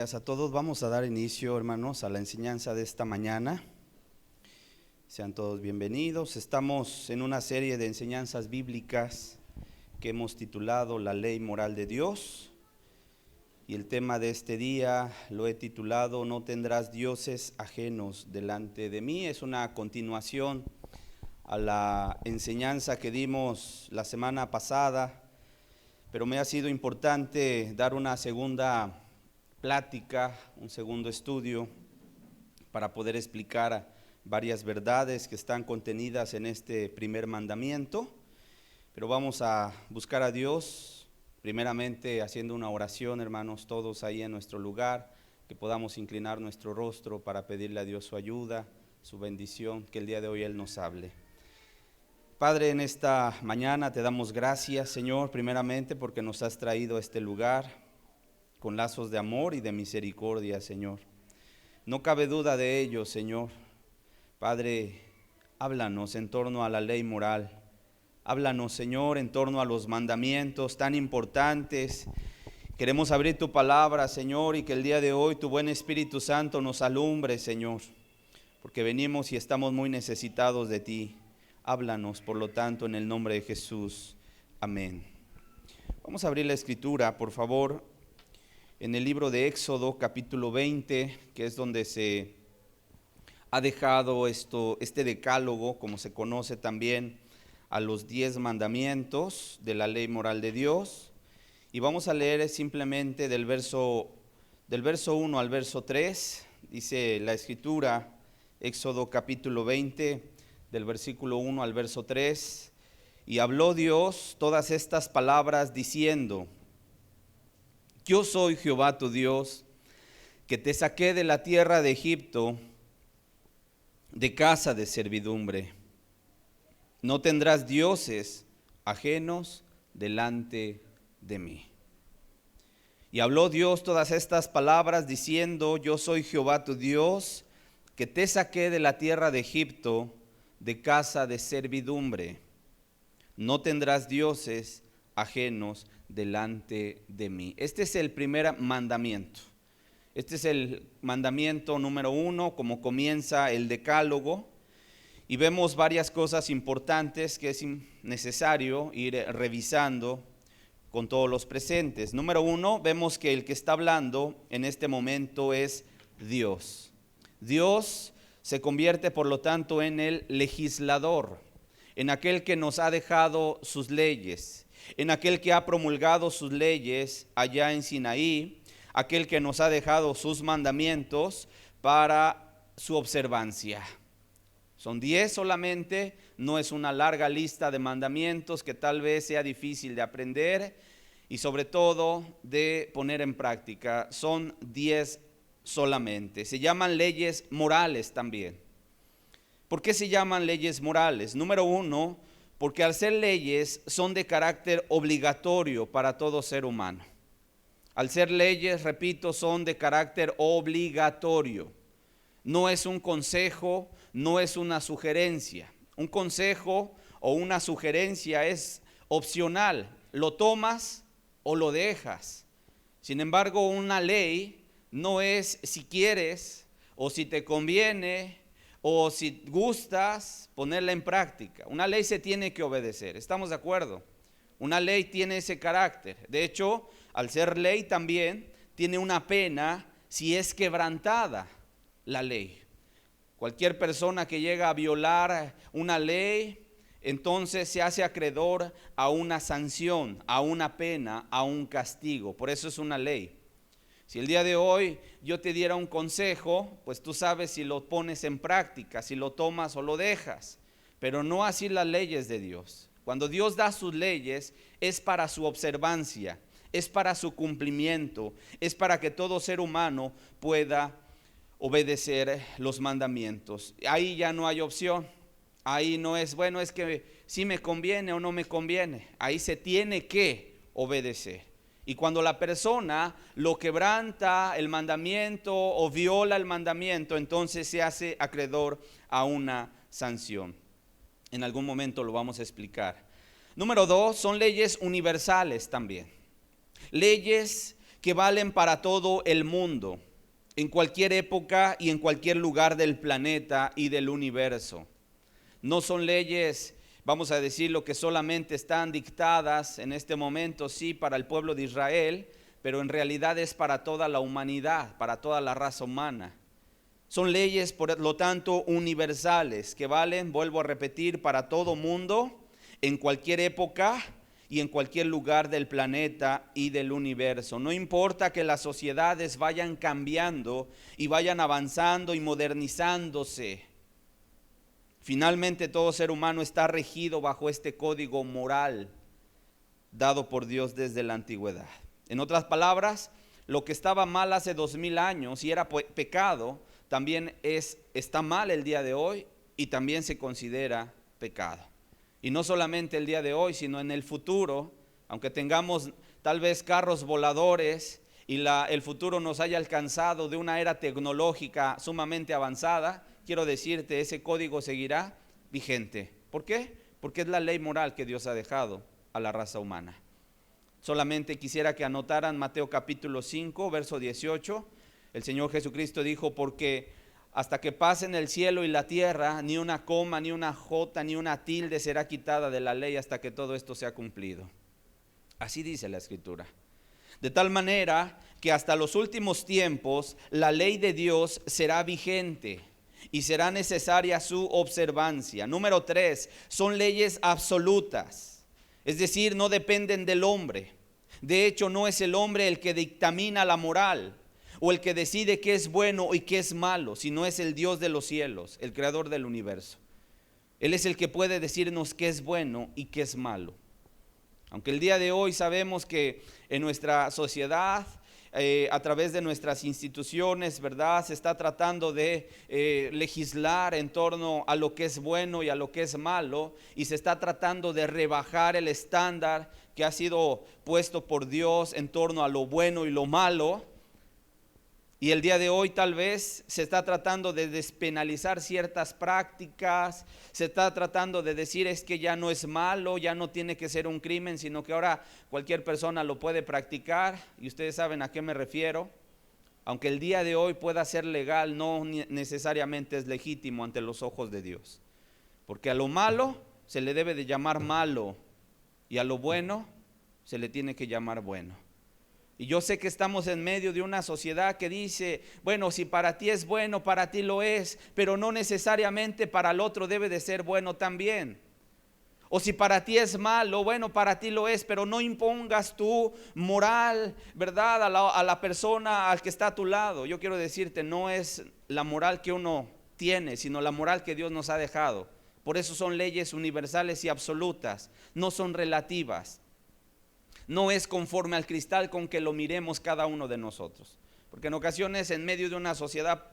Gracias a todos. Vamos a dar inicio, hermanos, a la enseñanza de esta mañana. Sean todos bienvenidos. Estamos en una serie de enseñanzas bíblicas que hemos titulado La Ley Moral de Dios. Y el tema de este día lo he titulado No tendrás dioses ajenos delante de mí. Es una continuación a la enseñanza que dimos la semana pasada, pero me ha sido importante dar una segunda plática, un segundo estudio para poder explicar varias verdades que están contenidas en este primer mandamiento. Pero vamos a buscar a Dios, primeramente haciendo una oración, hermanos, todos ahí en nuestro lugar, que podamos inclinar nuestro rostro para pedirle a Dios su ayuda, su bendición, que el día de hoy Él nos hable. Padre, en esta mañana te damos gracias, Señor, primeramente porque nos has traído a este lugar con lazos de amor y de misericordia, Señor. No cabe duda de ello, Señor. Padre, háblanos en torno a la ley moral. Háblanos, Señor, en torno a los mandamientos tan importantes. Queremos abrir tu palabra, Señor, y que el día de hoy tu buen Espíritu Santo nos alumbre, Señor, porque venimos y estamos muy necesitados de ti. Háblanos, por lo tanto, en el nombre de Jesús. Amén. Vamos a abrir la escritura, por favor, en el libro de Éxodo, capítulo 20, que es donde se ha dejado este decálogo, como se conoce también, a los 10 mandamientos de la ley moral de Dios. Y vamos a leer simplemente del verso 1 al verso 3, dice la escritura, Éxodo capítulo 20, del versículo 1 al verso 3, y habló Dios todas estas palabras diciendo: Yo soy Jehová tu Dios, que te saqué de la tierra de Egipto, de casa de servidumbre. No tendrás dioses ajenos delante de mí. Y habló Dios todas estas palabras diciendo: Yo soy Jehová tu Dios, que te saqué de la tierra de Egipto, de casa de servidumbre. No tendrás dioses ajenos delante de mí. Este es el primer mandamiento. Este es el mandamiento número 1, como comienza el decálogo. Y vemos varias cosas importantes que es necesario ir revisando con todos los presentes. Número 1, vemos que el que está hablando en este momento es Dios. Dios se convierte, por lo tanto, en el legislador, en aquel que nos ha dejado sus leyes, en aquel que ha promulgado sus leyes allá en Sinaí, aquel que nos ha dejado sus mandamientos para su observancia. Son 10 solamente, no es una larga lista de mandamientos que tal vez sea difícil de aprender y sobre todo de poner en práctica. Son 10 solamente. Se llaman leyes morales también. ¿Por qué se llaman leyes morales? Número 1, porque al ser leyes son de carácter obligatorio para todo ser humano. Al ser leyes, repito, son de carácter obligatorio. No es un consejo, no es una sugerencia. Un consejo o una sugerencia es opcional. Lo tomas o lo dejas. Sin embargo, una ley no es si quieres o si te conviene o si gustas ponerla en práctica. Una ley se tiene que obedecer, ¿estamos de acuerdo? Una ley tiene ese carácter. De hecho, al ser ley también tiene una pena si es quebrantada la ley. Cualquier persona que llega a violar una ley, entonces se hace acreedor a una sanción, a una pena, a un castigo. Por eso es una ley. Si el día de hoy yo te diera un consejo, pues tú sabes si lo pones en práctica, si lo tomas o lo dejas. Pero no así las leyes de Dios. Cuando Dios da sus leyes es para su observancia, es para su cumplimiento, es para que todo ser humano pueda obedecer los mandamientos. Ahí ya no hay opción. Ahí no es, bueno, es que si me conviene o no me conviene. Ahí se tiene que obedecer. Y cuando la persona lo quebranta el mandamiento o viola el mandamiento, entonces se hace acreedor a una sanción. En algún momento lo vamos a explicar. Número 2, son leyes universales también. Leyes que valen para todo el mundo, en cualquier época y en cualquier lugar del planeta y del universo. No son leyes, vamos a decirlo, que solamente están dictadas en este momento, sí, para el pueblo de Israel, pero en realidad es para toda la humanidad, para toda la raza humana. Son leyes, por lo tanto, universales, que valen, vuelvo a repetir, para todo mundo, en cualquier época y en cualquier lugar del planeta y del universo. No importa que las sociedades vayan cambiando y vayan avanzando y modernizándose. Finalmente, todo ser humano está regido bajo este código moral dado por Dios desde la antigüedad. En otras palabras, lo que estaba mal hace 2000 años y era pecado, también está mal el día de hoy y también se considera pecado. Y no solamente el día de hoy, sino en el futuro, aunque tengamos tal vez carros voladores y el futuro nos haya alcanzado de una era tecnológica sumamente avanzada, quiero decirte, ese código seguirá vigente. ¿Por qué? Porque es la ley moral que Dios ha dejado a la raza humana. Solamente quisiera que anotaran Mateo capítulo 5, verso 18. El Señor Jesucristo dijo: porque hasta que pasen el cielo y la tierra, ni una coma, ni una jota, ni una tilde será quitada de la ley hasta que todo esto sea cumplido. Así dice la Escritura. De tal manera que hasta los últimos tiempos la ley de Dios será vigente y será necesaria su observancia. Número 3, son leyes absolutas, es decir, no dependen del hombre. De hecho, no es el hombre el que dictamina la moral o el que decide qué es bueno y qué es malo, sino es el Dios de los cielos, el creador del universo. Él es el que puede decirnos qué es bueno y qué es malo. Aunque el día de hoy sabemos que en nuestra sociedad, a través de nuestras instituciones, ¿verdad?, se está tratando de legislar en torno a lo que es bueno y a lo que es malo, y se está tratando de rebajar el estándar que ha sido puesto por Dios en torno a lo bueno y lo malo. Y el día de hoy tal vez se está tratando de despenalizar ciertas prácticas, se está tratando de decir es que ya no es malo, ya no tiene que ser un crimen, sino que ahora cualquier persona lo puede practicar, y ustedes saben a qué me refiero. Aunque el día de hoy pueda ser legal, no necesariamente es legítimo ante los ojos de Dios, porque a lo malo se le debe de llamar malo y a lo bueno se le tiene que llamar bueno. Y yo sé que estamos en medio de una sociedad que dice, bueno, si para ti es bueno, para ti lo es, pero no necesariamente para el otro debe de ser bueno también. O si para ti es malo, bueno, para ti lo es, pero no impongas tu moral, ¿verdad?, a la persona al que está a tu lado. Yo quiero decirte, no es la moral que uno tiene, sino la moral que Dios nos ha dejado. Por eso son leyes universales y absolutas, no son relativas. No es conforme al cristal con que lo miremos cada uno de nosotros. Porque en ocasiones, en medio de una sociedad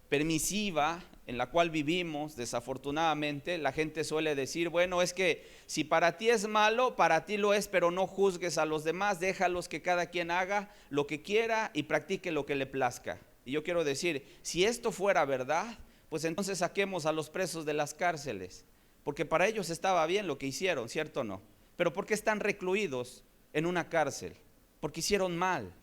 permisiva en la cual vivimos, desafortunadamente, la gente suele decir, bueno, es que si para ti es malo, para ti lo es, pero no juzgues a los demás, déjalos que cada quien haga lo que quiera y practique lo que le plazca. Y yo quiero decir, si esto fuera verdad, pues entonces saquemos a los presos de las cárceles, porque para ellos estaba bien lo que hicieron, ¿cierto o no? Pero ¿por qué están recluidos en una cárcel? Porque hicieron mal.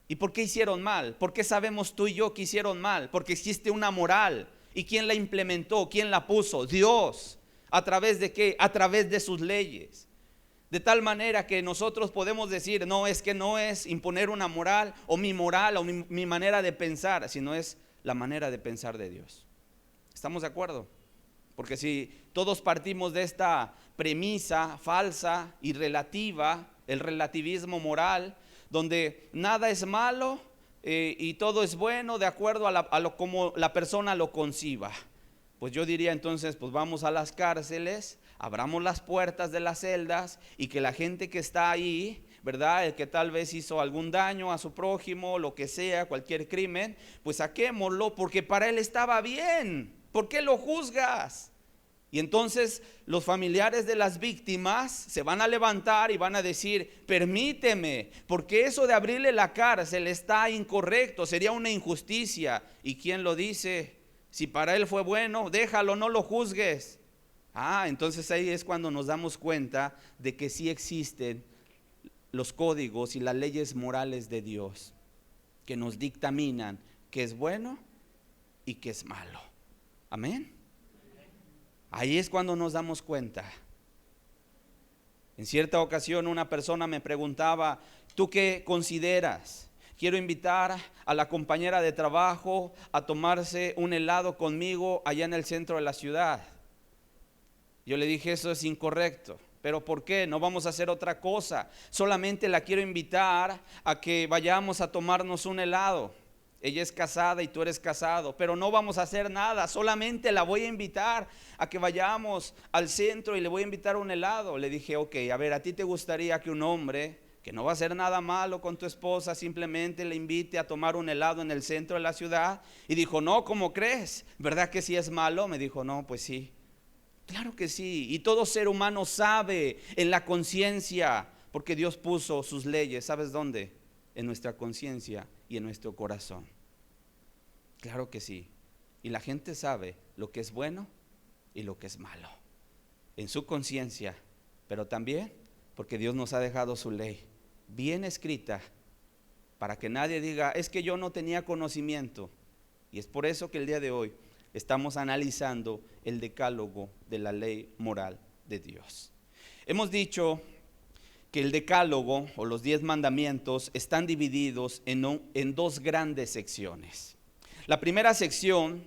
¿Y por qué hicieron mal? ¿Por qué sabemos tú y yo que hicieron mal? Porque existe una moral. ¿Y quién la implementó? ¿Quién la puso? Dios. ¿A través de qué? A través de sus leyes. De tal manera que nosotros podemos decir, no, es que no es imponer una moral o mi manera de pensar, sino es la manera de pensar de Dios. ¿Estamos de acuerdo? Porque si todos partimos de esta premisa falsa y relativa, el relativismo moral, donde nada es malo y todo es bueno de acuerdo a lo como la persona lo conciba, pues yo diría entonces, pues vamos a las cárceles, abramos las puertas de las celdas y que la gente que está ahí, ¿verdad?, el que tal vez hizo algún daño a su prójimo, lo que sea, cualquier crimen, pues saquémoslo porque para él estaba bien. ¿Por qué lo juzgas? Y entonces los familiares de las víctimas se van a levantar y van a decir, permíteme, porque eso de abrirle la cárcel está incorrecto, sería una injusticia. ¿Y quién lo dice? Si para él fue bueno, déjalo, no lo juzgues. Entonces ahí es cuando nos damos cuenta de que sí existen los códigos y las leyes morales de Dios que nos dictaminan qué es bueno y qué es malo. Amén. Ahí es cuando nos damos cuenta. En cierta ocasión una persona me preguntaba: ¿tú qué consideras? Quiero invitar a la compañera de trabajo a tomarse un helado conmigo allá en el centro de la ciudad. Yo le dije: eso es incorrecto. ¿Pero por qué? No vamos a hacer otra cosa. Solamente la quiero invitar a que vayamos a tomarnos un helado. Ella es casada y tú eres casado, pero no vamos a hacer nada. Solamente la voy a invitar a que vayamos al centro y le voy a invitar un helado. Le dije: ok, a ver, ¿a ti te gustaría que un hombre que no va a hacer nada malo con tu esposa simplemente le invite a tomar un helado en el centro de la ciudad? Y dijo: no, ¿cómo crees? ¿Verdad que sí es malo? Me dijo: no, pues sí. Claro que sí. Y todo ser humano sabe en la conciencia, porque Dios puso sus leyes. ¿Sabes dónde? En nuestra conciencia y en nuestro corazón. Claro que sí. Y la gente sabe lo que es bueno y lo que es malo en su conciencia, pero también porque Dios nos ha dejado su ley bien escrita para que nadie diga: es que yo no tenía conocimiento. Y es por eso que el día de hoy estamos analizando el decálogo de la ley moral de Dios. Hemos dicho que el decálogo o los 10 mandamientos están divididos en dos grandes secciones. La primera sección,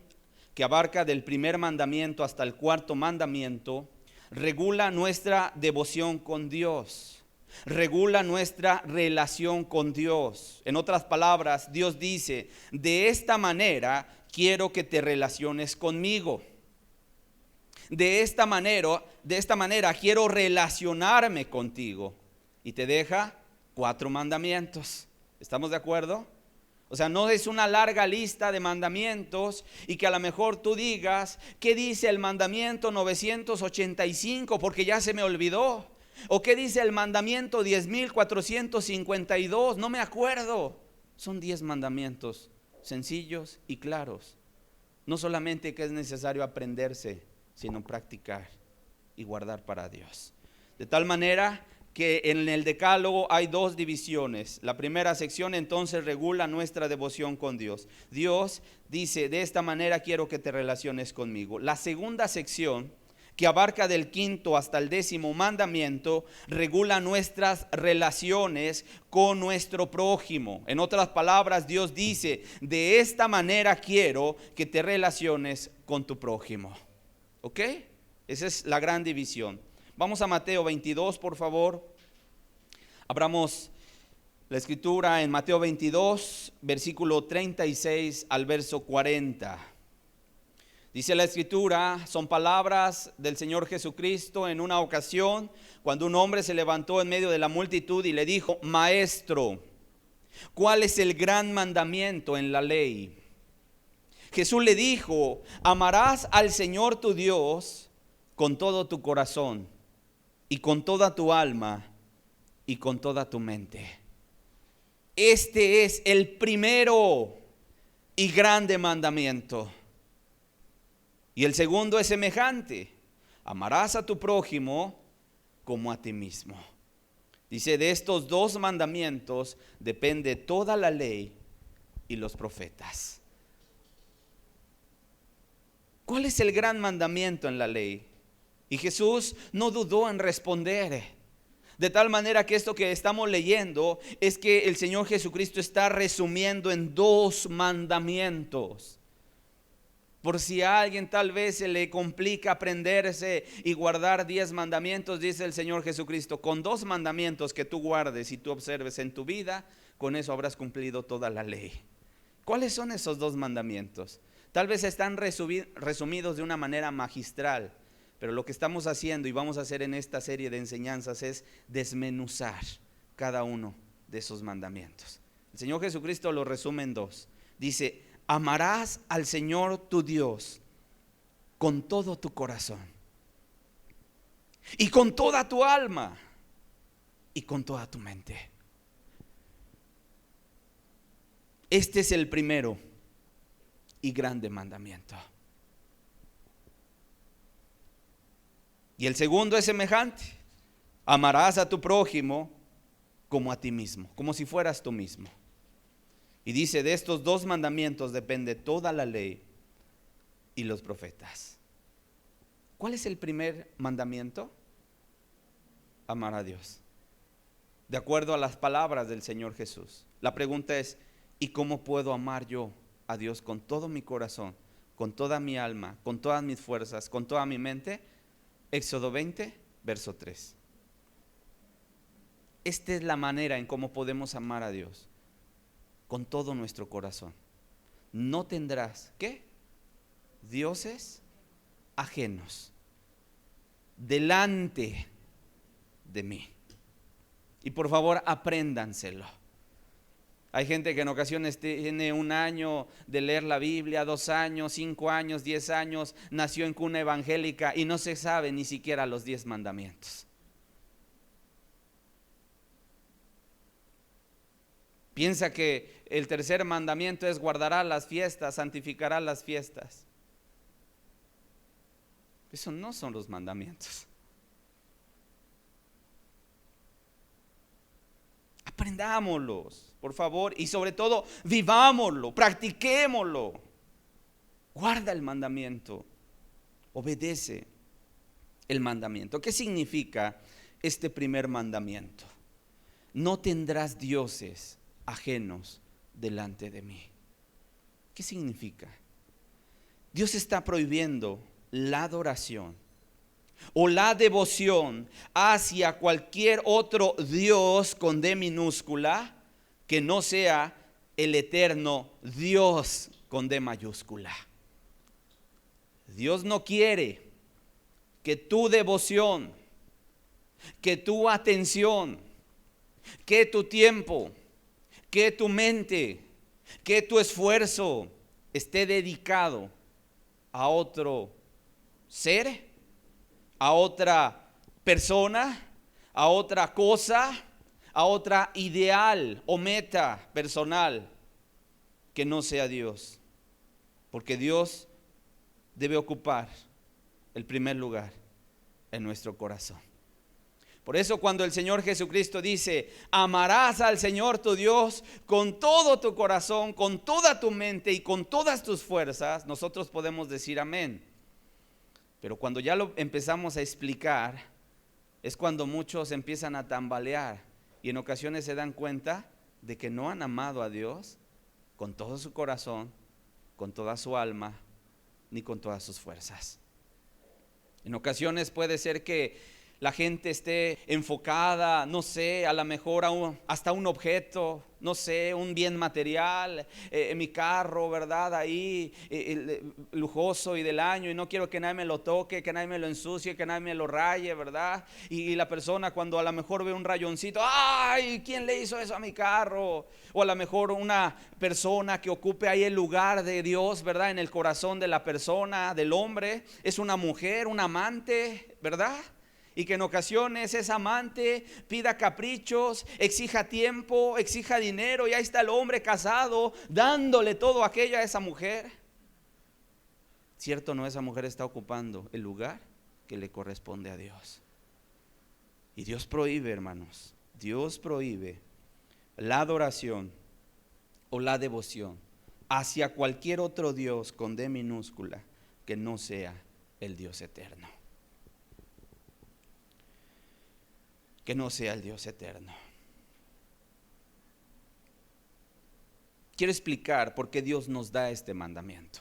que abarca del primer mandamiento hasta el cuarto mandamiento, regula nuestra devoción con Dios, regula nuestra relación con Dios. En otras palabras, Dios dice: de esta manera quiero que te relaciones conmigo. De esta manera quiero relacionarme contigo. Y te deja 4 mandamientos. ¿Estamos de acuerdo? O sea, no es una larga lista de mandamientos y que a lo mejor tú digas: ¿qué dice el mandamiento 985? Porque ya se me olvidó. ¿O qué dice el mandamiento 10.452? No me acuerdo. Son 10 mandamientos sencillos y claros. No solamente que es necesario aprenderse, sino practicar y guardar para Dios. De tal manera que en el decálogo hay 2 divisiones. La primera sección entonces regula nuestra devoción con Dios. Dios dice: de esta manera quiero que te relaciones conmigo. La segunda sección, que abarca del 5º hasta el 10º mandamiento, regula nuestras relaciones con nuestro prójimo. En otras palabras, Dios dice: de esta manera quiero que te relaciones con tu prójimo. ¿Ok? Esa es la gran división. Vamos a Mateo 22, por favor. Abramos la escritura en Mateo 22, versículo 36 al verso 40. Dice la escritura, son palabras del Señor Jesucristo en una ocasión cuando un hombre se levantó en medio de la multitud y le dijo: Maestro, ¿cuál es el gran mandamiento en la ley? Jesús le dijo: amarás al Señor tu Dios con todo tu corazón y con toda tu alma y con toda tu mente. Este es el primero y grande mandamiento. Y el segundo es semejante: amarás a tu prójimo como a ti mismo. Dice: de estos 2 mandamientos depende toda la ley y los profetas. ¿Cuál es el gran mandamiento en la ley? Y Jesús no dudó en responder. De tal manera que esto que estamos leyendo es que el Señor Jesucristo está resumiendo en 2 mandamientos. Por si a alguien tal vez se le complica aprenderse y guardar 10 mandamientos, dice el Señor Jesucristo: con 2 mandamientos que tú guardes y tú observes en tu vida, con eso habrás cumplido toda la ley. ¿Cuáles son esos 2 mandamientos? Tal vez están resumidos de una manera magistral, pero lo que estamos haciendo y vamos a hacer en esta serie de enseñanzas es desmenuzar cada uno de esos mandamientos. El Señor Jesucristo lo resume en 2. Dice: amarás al Señor tu Dios con todo tu corazón y con toda tu alma y con toda tu mente. Este es el primero y grande mandamiento. Y el segundo es semejante: amarás a tu prójimo como a ti mismo, como si fueras tú mismo. Y dice, de estos dos mandamientos depende toda la ley y los profetas. ¿Cuál es el primer mandamiento? Amar a Dios, de acuerdo a las palabras del Señor Jesús. La pregunta es, ¿y cómo puedo amar yo a Dios con todo mi corazón, con toda mi alma, con todas mis fuerzas, con toda mi mente? Éxodo 20, verso 3. Esta es la manera en cómo podemos amar a Dios, con todo nuestro corazón. No tendrás, ¿qué? Dioses ajenos delante de mí. Y por favor, apréndanselo. Hay gente que en ocasiones tiene 1 año de leer la Biblia, 2 años, 5 años, 10 años, nació en cuna evangélica y no se sabe ni siquiera los 10 mandamientos. Piensa que el tercer mandamiento es guardará las fiestas, santificará las fiestas. Eso no son los mandamientos. Aprendámoslos, por favor, y sobre todo vivámoslo, practiquémoslo. Guarda el mandamiento, obedece el mandamiento. ¿Qué significa este primer mandamiento? No tendrás dioses ajenos delante de mí. ¿Qué significa? Dios está prohibiendo la adoración o la devoción hacia cualquier otro Dios con D minúscula que no sea el eterno Dios con D mayúscula. Dios no quiere que tu devoción, que tu atención, que tu tiempo, que tu mente, que tu esfuerzo esté dedicado a otro ser, a otra persona, a otra cosa, a otra ideal o meta personal que no sea Dios. Porque Dios debe ocupar el primer lugar en nuestro corazón. Por eso cuando el Señor Jesucristo dice, amarás al Señor tu Dios con todo tu corazón, con toda tu mente y con todas tus fuerzas, nosotros podemos decir amén. Pero cuando ya lo empezamos a explicar, es cuando muchos empiezan a tambalear y en ocasiones se dan cuenta de que no han amado a Dios con todo su corazón, con toda su alma, ni con todas sus fuerzas. En ocasiones puede ser que la gente esté enfocada, no sé, a lo mejor hasta un objeto, no sé, un bien material, mi carro, ¿verdad? Ahí, lujoso y del año, y no quiero que nadie me lo toque, que nadie me lo ensucie, que nadie me lo raye, ¿verdad? Y la persona cuando a lo mejor ve un rayoncito, ¡ay! ¿Quién le hizo eso a mi carro? O a lo mejor una persona que ocupe ahí el lugar de Dios, ¿verdad? En el corazón de la persona, del hombre, es una mujer, un amante, ¿verdad? Y que en ocasiones esa amante pida caprichos, exija tiempo, exija dinero, y ahí está el hombre casado dándole todo aquello a esa mujer. Cierto, no, esa mujer está ocupando el lugar que le corresponde a Dios. Y Dios prohíbe, hermanos, Dios prohíbe la adoración o la devoción hacia cualquier otro Dios con D minúscula que no sea el Dios eterno. Que no sea el Dios eterno. Quiero explicar por qué Dios nos da este mandamiento.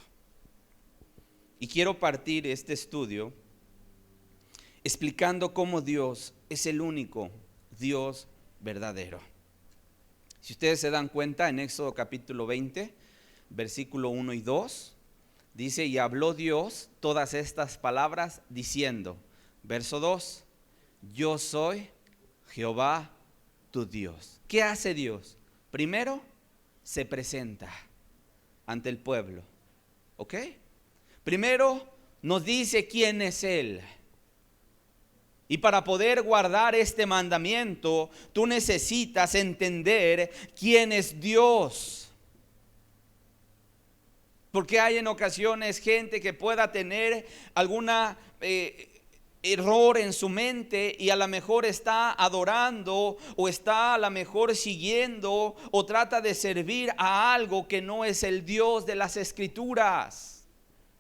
Y quiero partir este estudio explicando cómo Dios es el único Dios verdadero. Si ustedes se dan cuenta, en Éxodo capítulo 20, versículo 1 y 2, dice, y habló Dios todas estas palabras diciendo, verso 2, yo soy Jehová tu Dios. ¿Qué hace Dios? Primero, se presenta ante el pueblo. ¿Ok? Primero nos dice quién es Él. Y para poder guardar este mandamiento, tú necesitas entender quién es Dios. Porque hay en ocasiones gente que pueda tener alguna error en su mente y a lo mejor está adorando o está a lo mejor siguiendo o trata de servir a algo que no es el Dios de las Escrituras.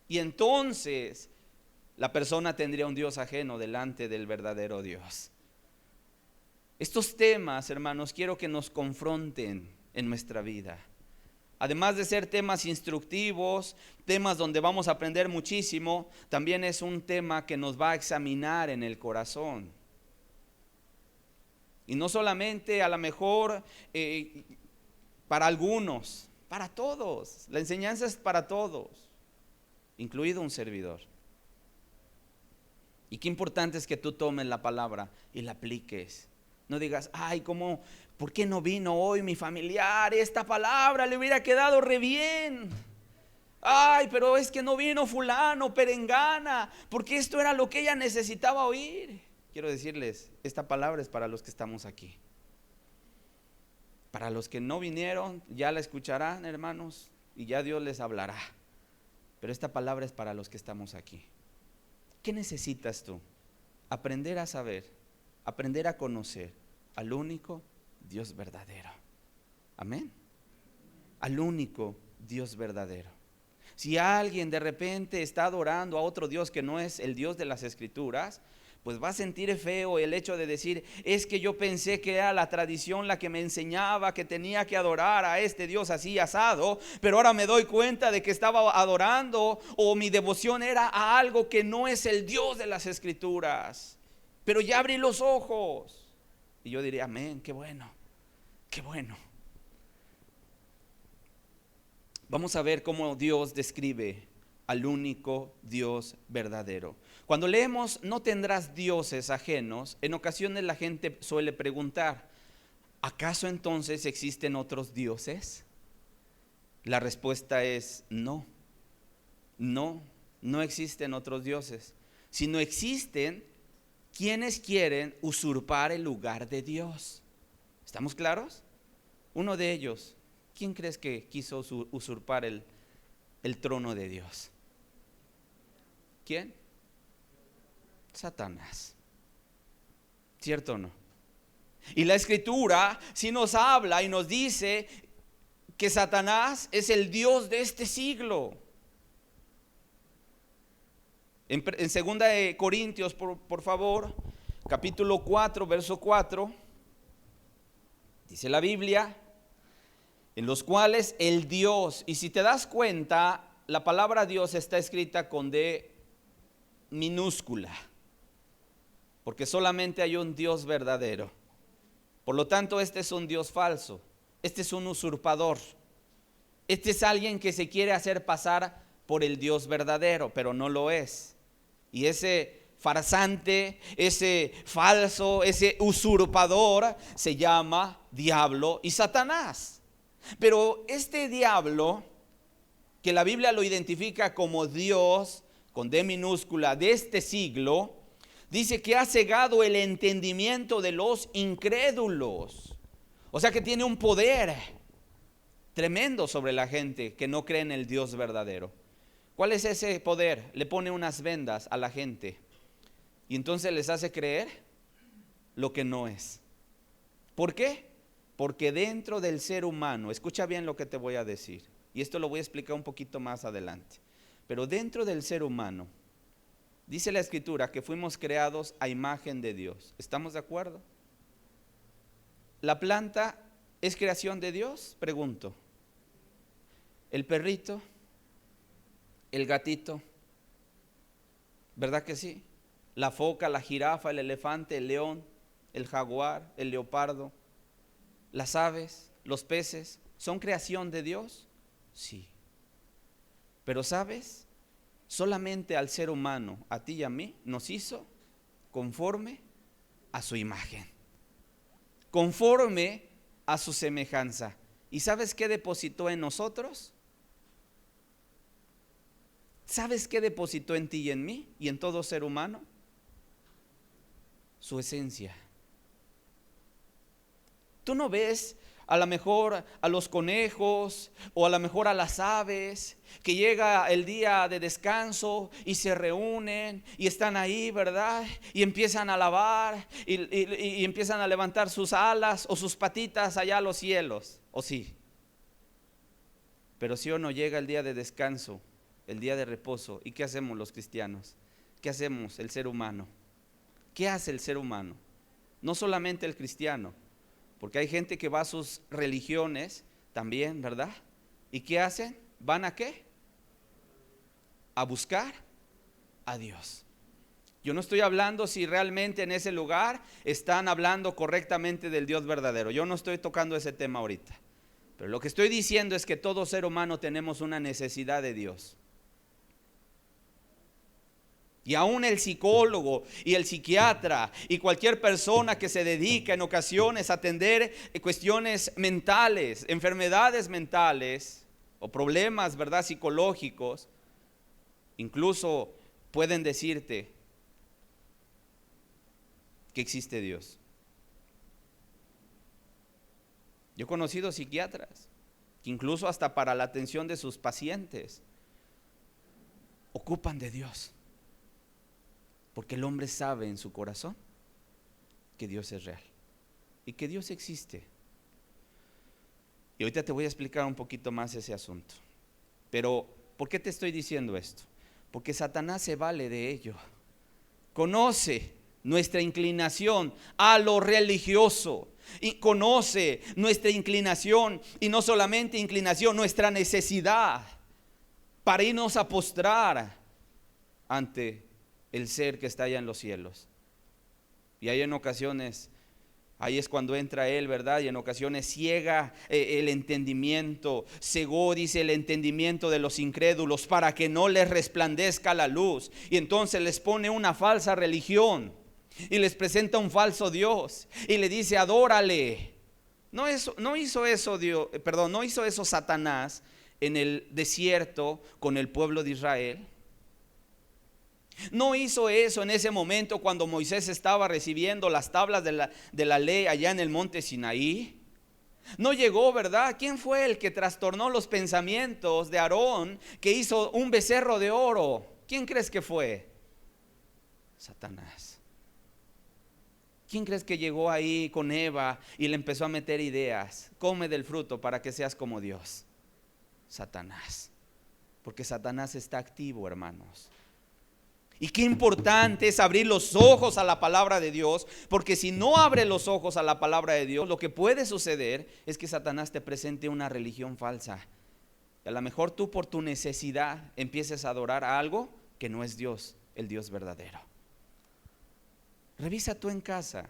Y entonces la persona tendría un Dios ajeno delante del verdadero Dios. Estos temas, hermanos, quiero que nos confronten en nuestra vida. Además de ser temas instructivos, temas donde vamos a aprender muchísimo, también es un tema que nos va a examinar en el corazón. Y no solamente a lo mejor para algunos, para todos. La enseñanza es para todos, incluido un servidor. Y qué importante es que tú tomes la palabra y la apliques. No digas, ay, ¿por qué no vino hoy mi familiar? Esta palabra le hubiera quedado re bien. Ay, pero es que no vino fulano, perengana, porque esto era lo que ella necesitaba oír. Quiero decirles, esta palabra es para los que estamos aquí. Para los que no vinieron, ya la escucharán, hermanos, y ya Dios les hablará. Pero esta palabra es para los que estamos aquí. ¿Qué necesitas tú? Aprender a saber, aprender a conocer al único Dios verdadero. Amén. Al único Dios verdadero. Si alguien de repente está adorando a otro Dios que no es el Dios de las Escrituras, pues va a sentir feo el hecho de decir, es que yo pensé que era la tradición la que me enseñaba que tenía que adorar a este Dios así asado, pero ahora me doy cuenta de que estaba adorando o mi devoción era a algo que no es el Dios de las Escrituras. Pero ya abrí los ojos. Y yo diría, amén, qué bueno, qué bueno. Vamos a ver cómo Dios describe al único Dios verdadero. Cuando leemos no tendrás dioses ajenos, en ocasiones la gente suele preguntar, ¿acaso entonces existen otros dioses? La respuesta es no, no existen otros dioses. Si no existen, ¿quiénes quieren usurpar el lugar de Dios? ¿Estamos claros? Uno de ellos, ¿quién crees que quiso usurpar el trono de Dios? ¿Quién? Satanás. ¿Cierto o no? Y la Escritura sí nos habla y nos dice que Satanás es el Dios de este siglo. En 2 de Corintios, por favor, capítulo 4, verso 4, dice la Biblia, en los cuales el Dios, y si te das cuenta, la palabra Dios está escrita con D minúscula, porque solamente hay un Dios verdadero. Por lo tanto, este es un Dios falso, este es un usurpador, este es alguien que se quiere hacer pasar por el Dios verdadero, pero no lo es. Y ese farsante, ese falso, ese usurpador se llama diablo y Satanás. Pero este diablo, que la Biblia lo identifica como Dios, con D minúscula, de este siglo, dice que ha cegado el entendimiento de los incrédulos. O sea que tiene un poder tremendo sobre la gente que no cree en el Dios verdadero. ¿Cuál es ese poder? Le pone unas vendas a la gente y entonces les hace creer lo que no es. ¿Por qué? Porque dentro del ser humano, escucha bien lo que te voy a decir, y esto lo voy a explicar un poquito más adelante, pero dentro del ser humano, dice la Escritura que fuimos creados a imagen de Dios. ¿Estamos de acuerdo? ¿La planta es creación de Dios? Pregunto. ¿El perrito? ¿El gatito? ¿Verdad que sí? La foca, la jirafa, el elefante, el león, el jaguar, el leopardo, las aves, los peces, ¿son creación de Dios? Sí. Pero ¿sabes? Solamente al ser humano, a ti y a mí, nos hizo conforme a su imagen, conforme a su semejanza. ¿Y sabes qué depositó en nosotros? ¿Sabes qué depositó en ti y en mí y en todo ser humano? Su esencia. Tú no ves a lo mejor a los conejos o a lo mejor a las aves, que llega el día de descanso y se reúnen y están ahí, ¿verdad? Y empiezan a alabar y empiezan a levantar sus alas o sus patitas allá a los cielos, ¿o sí? Pero si o no llega el día de descanso, el día de reposo, ¿y qué hacemos los cristianos? ¿Qué hacemos el ser humano? ¿Qué hace el ser humano? No solamente el cristiano, porque hay gente que va a sus religiones también, ¿verdad? ¿Y qué hacen? ¿Van a qué? A buscar a Dios. Yo no estoy hablando si realmente en ese lugar están hablando correctamente del Dios verdadero. Yo no estoy tocando ese tema ahorita. Pero lo que estoy diciendo es que todo ser humano tenemos una necesidad de Dios. Y aún el psicólogo y el psiquiatra y cualquier persona que se dedica en ocasiones a atender cuestiones mentales, enfermedades mentales o problemas, ¿verdad?, psicológicos, incluso pueden decirte que existe Dios. Yo he conocido psiquiatras que incluso hasta para la atención de sus pacientes ocupan de Dios. Porque el hombre sabe en su corazón que Dios es real y que Dios existe. Y ahorita te voy a explicar un poquito más ese asunto. Pero, ¿por qué te estoy diciendo esto? Porque Satanás se vale de ello. Conoce nuestra inclinación a lo religioso y conoce nuestra inclinación, y no solamente inclinación, nuestra necesidad para irnos a postrar ante el ser que está allá en los cielos. Y ahí en ocasiones, ahí es cuando entra él, ¿verdad? Y en ocasiones ciega el entendimiento, cegó, dice, el entendimiento de los incrédulos para que no les resplandezca la luz. Y entonces les pone una falsa religión y les presenta un falso Dios y le dice: adórale. No hizo eso Satanás en el desierto con el pueblo de Israel. No hizo eso en ese momento cuando Moisés estaba recibiendo las tablas de la ley allá en el monte Sinaí. No llegó, ¿verdad? ¿Quién fue el que trastornó los pensamientos de Aarón, que hizo un becerro de oro? ¿Quién crees que fue? Satanás. ¿Quién crees que llegó ahí con Eva y le empezó a meter ideas? Come del fruto para que seas como Dios. Satanás. Porque Satanás está activo, hermanos. Y qué importante es abrir los ojos a la palabra de Dios, porque si no abre los ojos a la palabra de Dios, lo que puede suceder es que Satanás te presente una religión falsa. Y a lo mejor tú, por tu necesidad, empieces a adorar a algo que no es Dios, el Dios verdadero. Revisa tú en casa.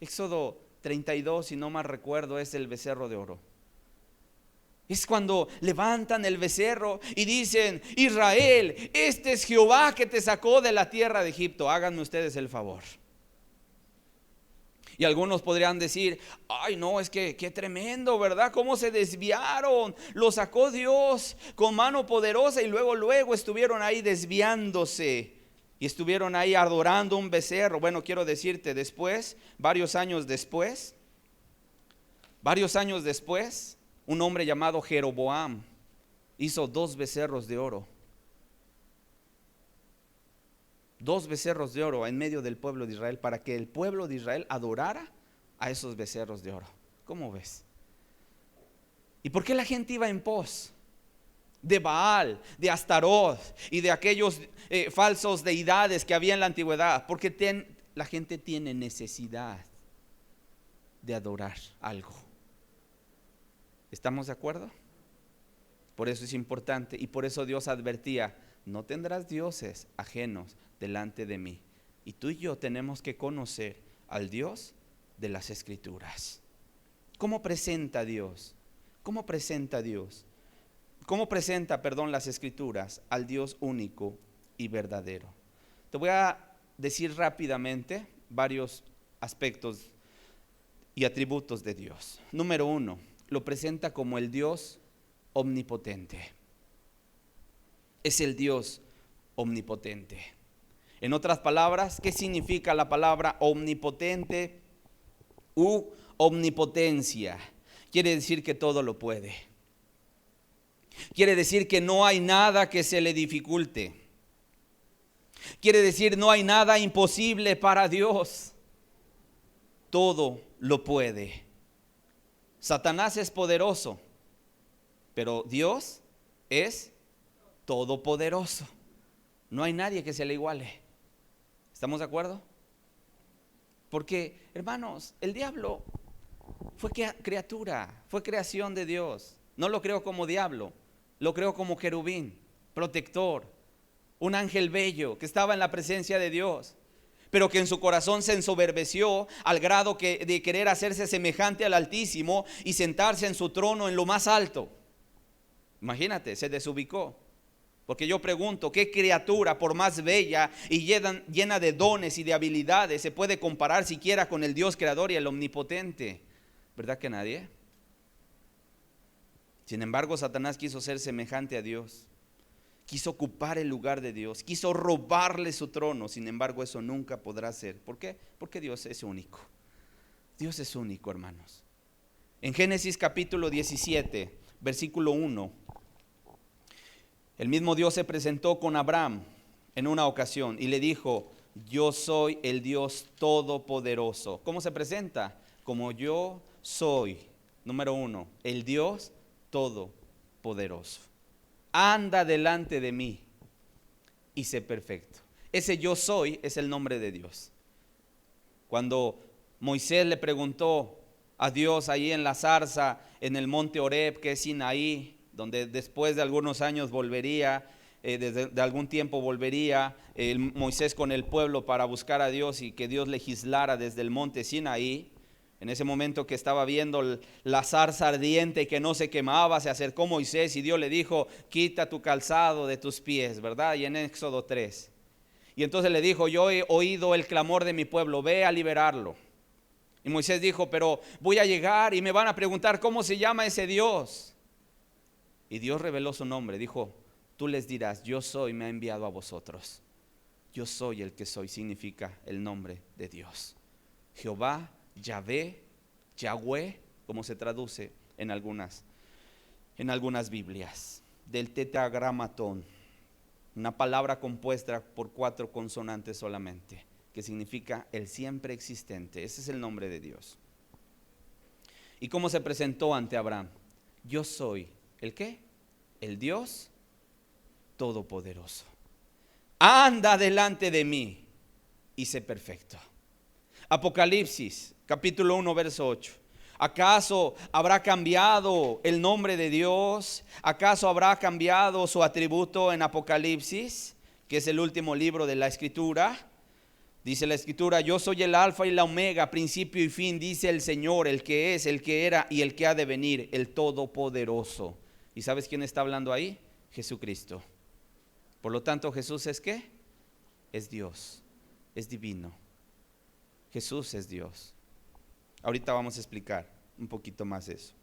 Éxodo 32, si no mal recuerdo, es el becerro de oro. Es cuando levantan el becerro y dicen: Israel, este es Jehová que te sacó de la tierra de Egipto. Háganme ustedes el favor. Y algunos podrían decir: ay no, es que qué tremendo, ¿verdad? Cómo se desviaron. Lo sacó Dios con mano poderosa y luego estuvieron ahí desviándose. Y estuvieron ahí adorando un becerro. Bueno, quiero decirte, después, varios años después, un hombre llamado Jeroboam hizo 2 becerros de oro. 2 becerros de oro en medio del pueblo de Israel, para que el pueblo de Israel adorara a esos becerros de oro. ¿Cómo ves? ¿Y por qué la gente iba en pos de Baal, de Astaroth y de aquellos falsos deidades que había en la antigüedad? Porque la gente tiene necesidad de adorar algo. ¿Estamos de acuerdo? Por eso es importante, y por eso Dios advertía: no tendrás dioses ajenos delante de mí. Y tú y yo tenemos que conocer al Dios de las Escrituras. ¿Cómo presenta Dios? ¿Cómo presenta las Escrituras al Dios único y verdadero? Te voy a decir rápidamente varios aspectos y atributos de Dios. Número 1, lo presenta como el Dios omnipotente. Es el Dios omnipotente. En otras palabras, ¿qué significa la palabra omnipotente u omnipotencia? quiere decir que todo lo puede. Quiere decir que no hay nada que se le dificulte. Quiere decir no hay nada imposible para Dios. Todo lo puede. Satanás es poderoso, pero Dios es todopoderoso. No hay nadie que se le iguale. ¿Estamos de acuerdo? Porque, hermanos, el diablo fue criatura, fue creación de Dios. No lo creó como diablo, lo creó como querubín, protector, un ángel bello que estaba en la presencia de Dios, pero que en su corazón se ensoberbeció al grado de querer hacerse semejante al Altísimo y sentarse en su trono en lo más alto. Imagínate, se desubicó. Porque yo pregunto, ¿qué criatura por más bella y llena de dones y de habilidades se puede comparar siquiera con el Dios creador y el omnipotente? ¿Verdad que nadie? Sin embargo, Satanás quiso ser semejante a Dios. Quiso ocupar el lugar de Dios, quiso robarle su trono. Sin embargo, eso nunca podrá ser. ¿Por qué? Porque Dios es único. Dios es único, hermanos. En Génesis capítulo 17, versículo 1, el mismo Dios se presentó con Abraham en una ocasión y le dijo: yo soy el Dios todopoderoso. ¿Cómo se presenta? Como yo soy, número 1, el Dios todopoderoso. Anda delante de mí y sé perfecto. Ese yo soy es el nombre de Dios. Cuando Moisés le preguntó a Dios ahí en la zarza, en el monte Horeb, que es Sinaí, donde después de algunos años volvería, de algún tiempo volvería Moisés con el pueblo para buscar a Dios y que Dios legislara desde el monte Sinaí. En ese momento que estaba viendo la zarza ardiente que no se quemaba, se acercó Moisés y Dios le dijo: quita tu calzado de tus pies, ¿verdad? Y en Éxodo 3. Y entonces le dijo: yo he oído el clamor de mi pueblo, ve a liberarlo. Y Moisés dijo: pero voy a llegar y me van a preguntar cómo se llama ese Dios. Y Dios reveló su nombre, dijo: tú les dirás, yo soy, me ha enviado a vosotros. Yo soy el que soy, significa el nombre de Dios. Jehová, Yahvé, Yahweh, como se traduce en algunas Biblias. Del tetragramatón, una palabra compuesta por 4 consonantes solamente, que significa el siempre existente. Ese es el nombre de Dios. ¿Y cómo se presentó ante Abraham? Yo soy, ¿el qué? El Dios todopoderoso. Anda delante de mí y sé perfecto. Apocalipsis, capítulo 1, verso 8. ¿Acaso habrá cambiado el nombre de Dios? ¿Acaso habrá cambiado su atributo en Apocalipsis, que es el último libro de la Escritura? Dice la Escritura: yo soy el alfa y la omega, principio y fin, dice el Señor, el que es, el que era y el que ha de venir, el todopoderoso. ¿Y sabes quién está hablando ahí? Jesucristo. Por lo tanto, Jesús es ¿qué? Es Dios, es divino. Jesús es Dios. Ahorita vamos a explicar un poquito más eso.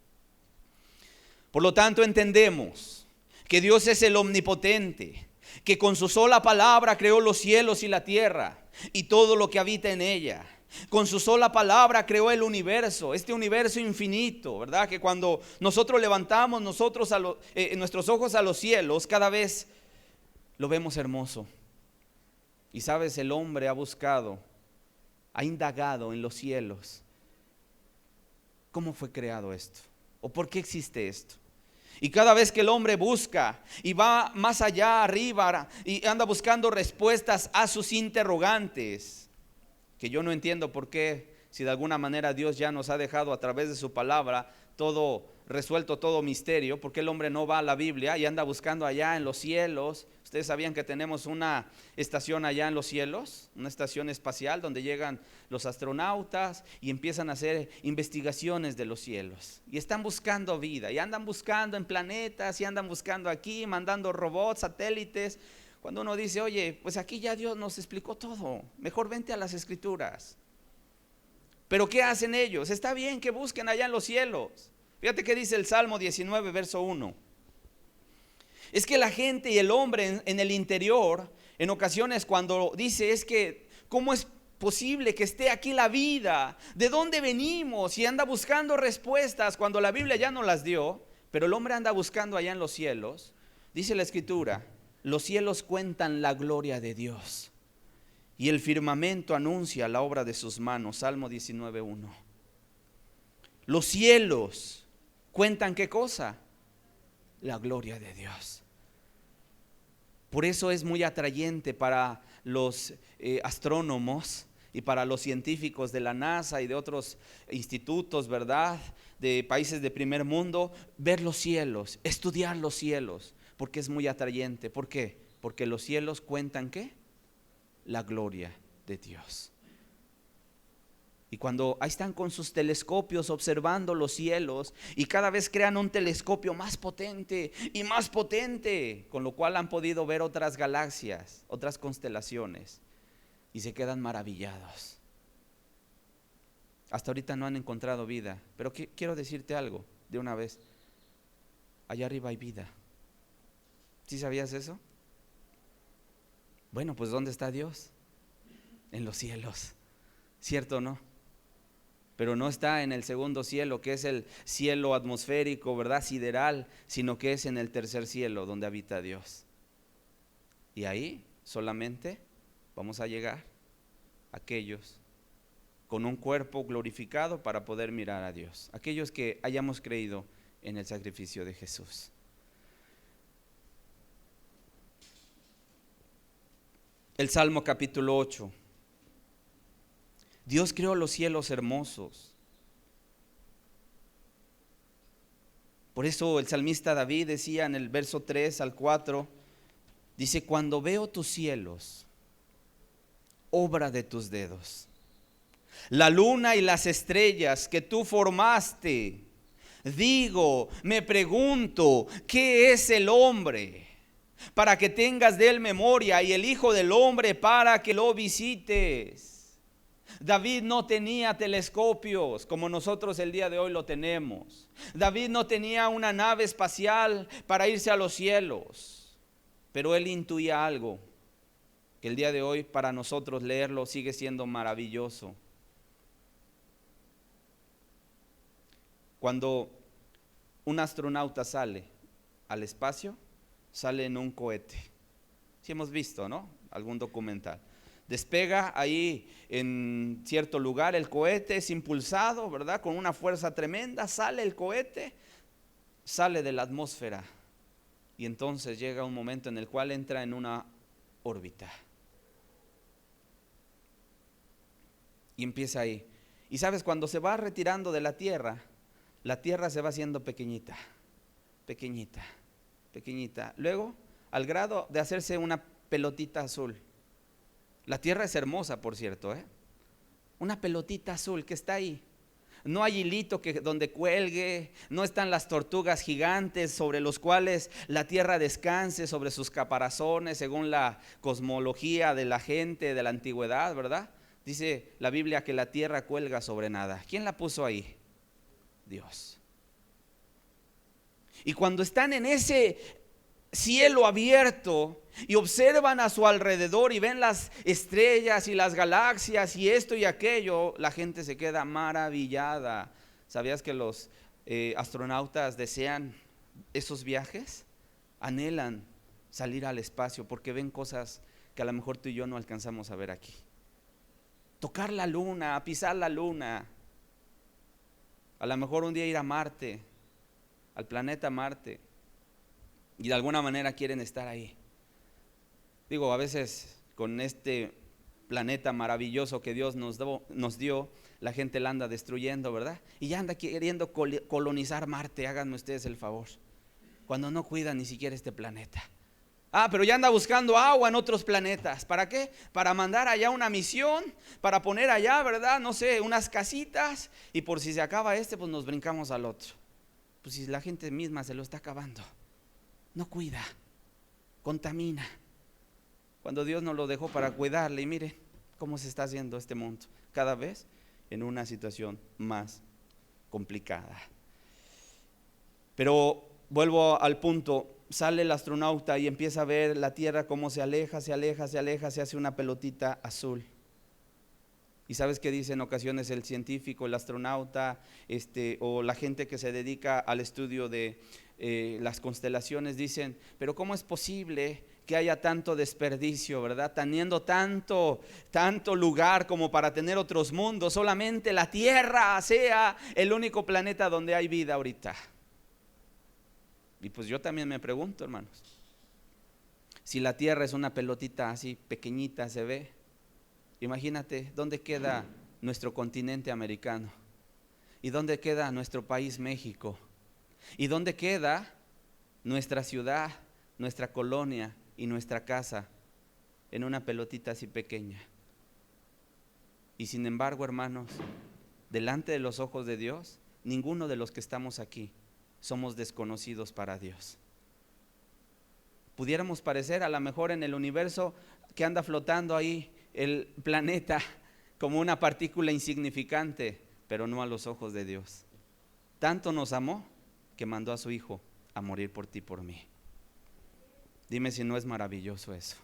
Por lo tanto, entendemos que Dios es el omnipotente, que con su sola palabra creó los cielos y la tierra y todo lo que habita en ella. Con su sola palabra creó el universo, este universo infinito, ¿verdad? Que cuando nosotros levantamos nuestros ojos a los cielos, cada vez lo vemos hermoso. Y sabes, el hombre ha buscado, ha indagado en los cielos. ¿Cómo fue creado esto? ¿O por qué existe esto? Y cada vez que el hombre busca y va más allá, arriba, y anda buscando respuestas a sus interrogantes, que yo no entiendo por qué, si de alguna manera Dios ya nos ha dejado a través de su palabra todo resuelto, todo misterio, ¿por qué el hombre no va a la Biblia y anda buscando allá en los cielos? ¿Ustedes sabían que tenemos una estación allá en los cielos? Una estación espacial donde llegan los astronautas y empiezan a hacer investigaciones de los cielos. Y están buscando vida y andan buscando en planetas y andan buscando aquí, mandando robots, satélites. Cuando uno dice: oye, pues aquí ya Dios nos explicó todo, mejor vente a las Escrituras. Pero ¿qué hacen ellos? Está bien que busquen allá en los cielos. Fíjate que dice el Salmo 19, verso 1. Es que la gente y el hombre en el interior, en ocasiones cuando dice: es que ¿cómo es posible que esté aquí la vida? ¿De dónde venimos? Y anda buscando respuestas cuando la Biblia ya no las dio, pero el hombre anda buscando allá en los cielos. Dice la Escritura, los cielos cuentan la gloria de Dios y el firmamento anuncia la obra de sus manos. Salmo 19:1. Los cielos cuentan ¿qué cosa? La gloria de Dios. Por eso es muy atrayente para los astrónomos y para los científicos de la NASA y de otros institutos, ¿verdad?, de países de primer mundo, ver los cielos, estudiar los cielos, porque es muy atrayente. ¿Por qué? Porque los cielos cuentan ¿qué? La gloria de Dios. Y cuando ahí están con sus telescopios observando los cielos, y cada vez crean un telescopio más potente y más potente, con lo cual han podido ver otras galaxias, otras constelaciones, y se quedan maravillados. Hasta ahorita no han encontrado vida, pero quiero decirte algo de una vez. Allá arriba hay vida. ¿Sí sabías eso? Bueno, pues ¿dónde está Dios? En los cielos, ¿cierto o no? Pero no está en el segundo cielo, que es el cielo atmosférico, ¿verdad?, sideral, sino que es en el tercer cielo donde habita Dios. Y ahí solamente vamos a llegar aquellos con un cuerpo glorificado para poder mirar a Dios, aquellos que hayamos creído en el sacrificio de Jesús. El Salmo capítulo 8. Dios creó los cielos hermosos. Por eso el salmista David decía en el verso 3 al 4, dice: cuando veo tus cielos, obra de tus dedos, la luna y las estrellas que tú formaste, digo, me pregunto, ¿qué es el hombre para que tengas de él memoria, y el hijo del hombre para que lo visites? David no tenía telescopios como nosotros el día de hoy lo tenemos. David no tenía una nave espacial para irse a los cielos, pero él intuía algo que el día de hoy para nosotros leerlo sigue siendo maravilloso. Cuando un astronauta sale al espacio, sale en un cohete. Sí hemos visto, ¿no?, algún documental. Despega ahí en cierto lugar el cohete, es impulsado, ¿verdad?, con una fuerza tremenda, sale el cohete, sale de la atmósfera y entonces llega un momento en el cual entra en una órbita y empieza ahí. Y sabes, cuando se va retirando de la Tierra se va haciendo pequeñita, pequeñita, pequeñita, luego al grado de hacerse una pelotita azul. La Tierra es hermosa, por cierto, una pelotita azul que está ahí. No hay hilito donde cuelgue, no están las tortugas gigantes sobre los cuales la Tierra descanse sobre sus caparazones, según la cosmología de la gente de la antigüedad, ¿verdad? Dice la Biblia que la Tierra cuelga sobre nada. ¿Quién la puso ahí? Dios. Y cuando están en ese cielo abierto y observan a su alrededor y ven las estrellas y las galaxias y esto y aquello, la gente se queda maravillada. ¿Sabías que los astronautas desean esos viajes? Anhelan salir al espacio porque ven cosas que a lo mejor tú y yo no alcanzamos a ver aquí. Tocar la luna, pisar la luna, a lo mejor un día ir a Marte, al planeta Marte, y de alguna manera quieren estar ahí. Digo, a veces con este planeta maravilloso que Dios nos dio, la gente la anda destruyendo, ¿verdad? Y ya anda queriendo colonizar Marte, háganme ustedes el favor, cuando no cuidan ni siquiera este planeta. Pero ya anda buscando agua en otros planetas. ¿Para qué? Para mandar allá una misión, para poner allá, ¿verdad?, no sé, unas casitas, y por si se acaba pues nos brincamos al otro. Pues si la gente misma se lo está acabando, no cuida, contamina, cuando Dios nos lo dejó para cuidarle. Y miren cómo se está haciendo este mundo, cada vez en una situación más complicada. Pero vuelvo al punto. Sale el astronauta y empieza a ver la Tierra cómo se aleja, se aleja, se aleja, se hace una pelotita azul. ¿Y sabes qué dice en ocasiones el científico, el astronauta, o la gente que se dedica al estudio de las constelaciones? Dicen, pero ¿cómo es posible que haya tanto desperdicio, verdad? Teniendo tanto lugar como para tener otros mundos, solamente la Tierra sea el único planeta donde hay vida ahorita. Y pues yo también me pregunto, hermanos, si la Tierra es una pelotita así pequeñita, se ve, imagínate, ¿dónde queda nuestro continente americano? ¿Y dónde queda nuestro país México? ¿Y dónde queda nuestra ciudad, nuestra colonia y nuestra casa? En una pelotita así pequeña. Y sin embargo, hermanos, delante de los ojos de Dios, ninguno de los que estamos aquí somos desconocidos para Dios. Pudiéramos parecer a lo mejor en el universo que anda flotando ahí el planeta como una partícula insignificante, pero no a los ojos de Dios. Tanto nos amó que mandó a su Hijo a morir por ti y por mí. Dime si no es maravilloso eso.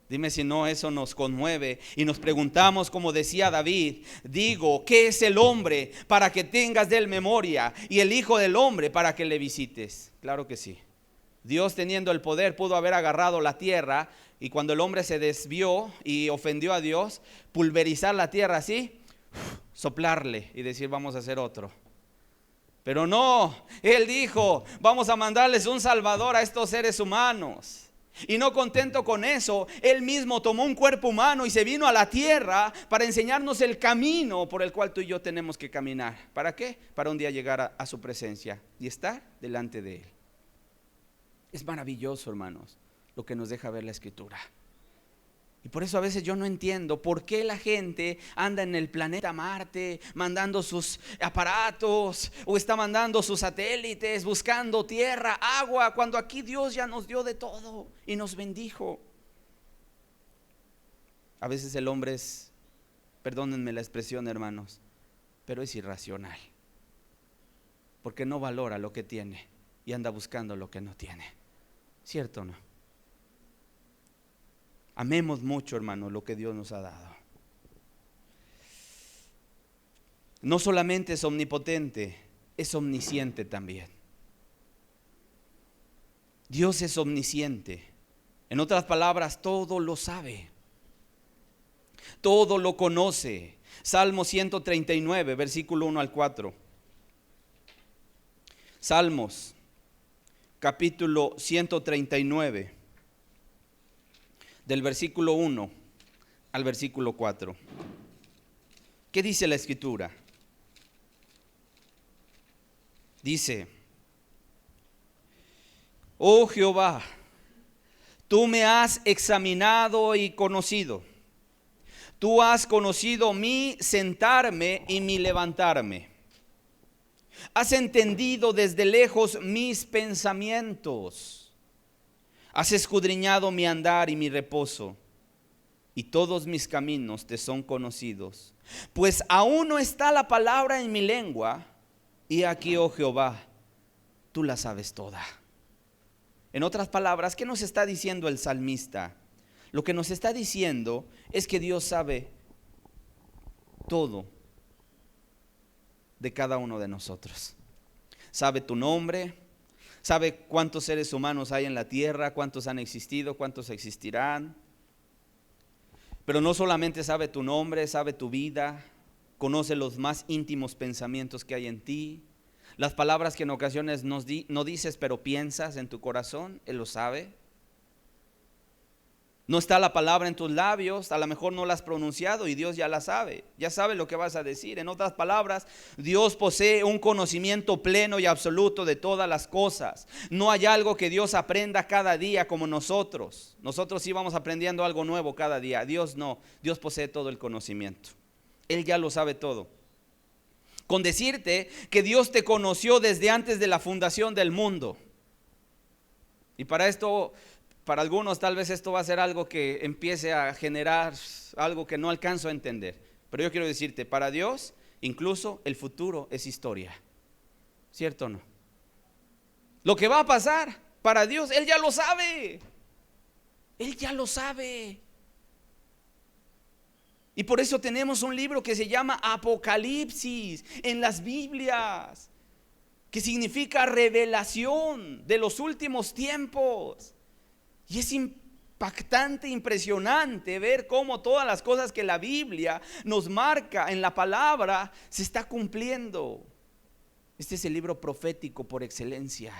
Dime si no eso nos conmueve y nos preguntamos, como decía David, digo, ¿qué es el hombre para que tengas de él memoria? Y el Hijo del hombre para que le visites. Claro que sí. Dios, teniendo el poder, pudo haber agarrado la tierra, y cuando el hombre se desvió y ofendió a Dios, pulverizar la tierra así, soplarle y decir, vamos a hacer otro. Pero no, Él dijo, vamos a mandarles un Salvador a estos seres humanos. Y no contento con eso, Él mismo tomó un cuerpo humano y se vino a la tierra para enseñarnos el camino por el cual tú y yo tenemos que caminar. ¿Para qué? Para un día llegar a su presencia y estar delante de Él. Es maravilloso, hermanos, lo que nos deja ver la Escritura. Y por eso a veces yo no entiendo por qué la gente anda en el planeta Marte mandando sus aparatos, o está mandando sus satélites, buscando tierra, agua, cuando aquí Dios ya nos dio de todo y nos bendijo. A veces el hombre es, perdónenme la expresión, hermanos, pero es irracional, porque no valora lo que tiene y anda buscando lo que no tiene. ¿Cierto o no? Amemos mucho, hermano, lo que Dios nos ha dado. No solamente es omnipotente, es omnisciente también. Dios es omnisciente. En otras palabras, todo lo sabe, todo lo conoce. Salmo 139, versículo 1 al 4. Salmos capítulo 139, del versículo 1 al versículo 4. ¿Qué dice la Escritura? Dice, oh Jehová, tú me has examinado y conocido. Tú has conocido mi sentarme y mi levantarme. Has entendido desde lejos mis pensamientos. Has escudriñado mi andar y mi reposo, y todos mis caminos te son conocidos. Pues aún no está la palabra en mi lengua, y aquí, oh Jehová, tú la sabes toda. En otras palabras, ¿qué nos está diciendo el salmista? Lo que nos está diciendo es que Dios sabe todo de cada uno de nosotros. Sabe tu nombre, sabe cuántos seres humanos hay en la tierra, cuántos han existido, cuántos existirán. Pero no solamente sabe tu nombre, sabe tu vida, conoce los más íntimos pensamientos que hay en ti. Las palabras que en ocasiones no dices, pero piensas en tu corazón, Él lo sabe. No está la palabra en tus labios, a lo mejor no la has pronunciado y Dios ya la sabe, ya sabe lo que vas a decir. En otras palabras, Dios posee un conocimiento pleno y absoluto de todas las cosas. No hay algo que Dios aprenda cada día como nosotros. Nosotros sí vamos aprendiendo algo nuevo cada día. Dios no, Dios posee todo el conocimiento. Él ya lo sabe todo. Con decirte que Dios te conoció desde antes de la fundación del mundo. Y para esto, para algunos tal vez esto va a ser algo que empiece a generar algo que no alcanzo a entender. Pero yo quiero decirte, para Dios incluso el futuro es historia. ¿Cierto o no? Lo que va a pasar para Dios, Él ya lo sabe. Él ya lo sabe. Y por eso tenemos un libro que se llama Apocalipsis en las Biblias, que significa revelación de los últimos tiempos. Y es impactante, impresionante ver cómo todas las cosas que la Biblia nos marca en la palabra se está cumpliendo. Este es el libro profético por excelencia.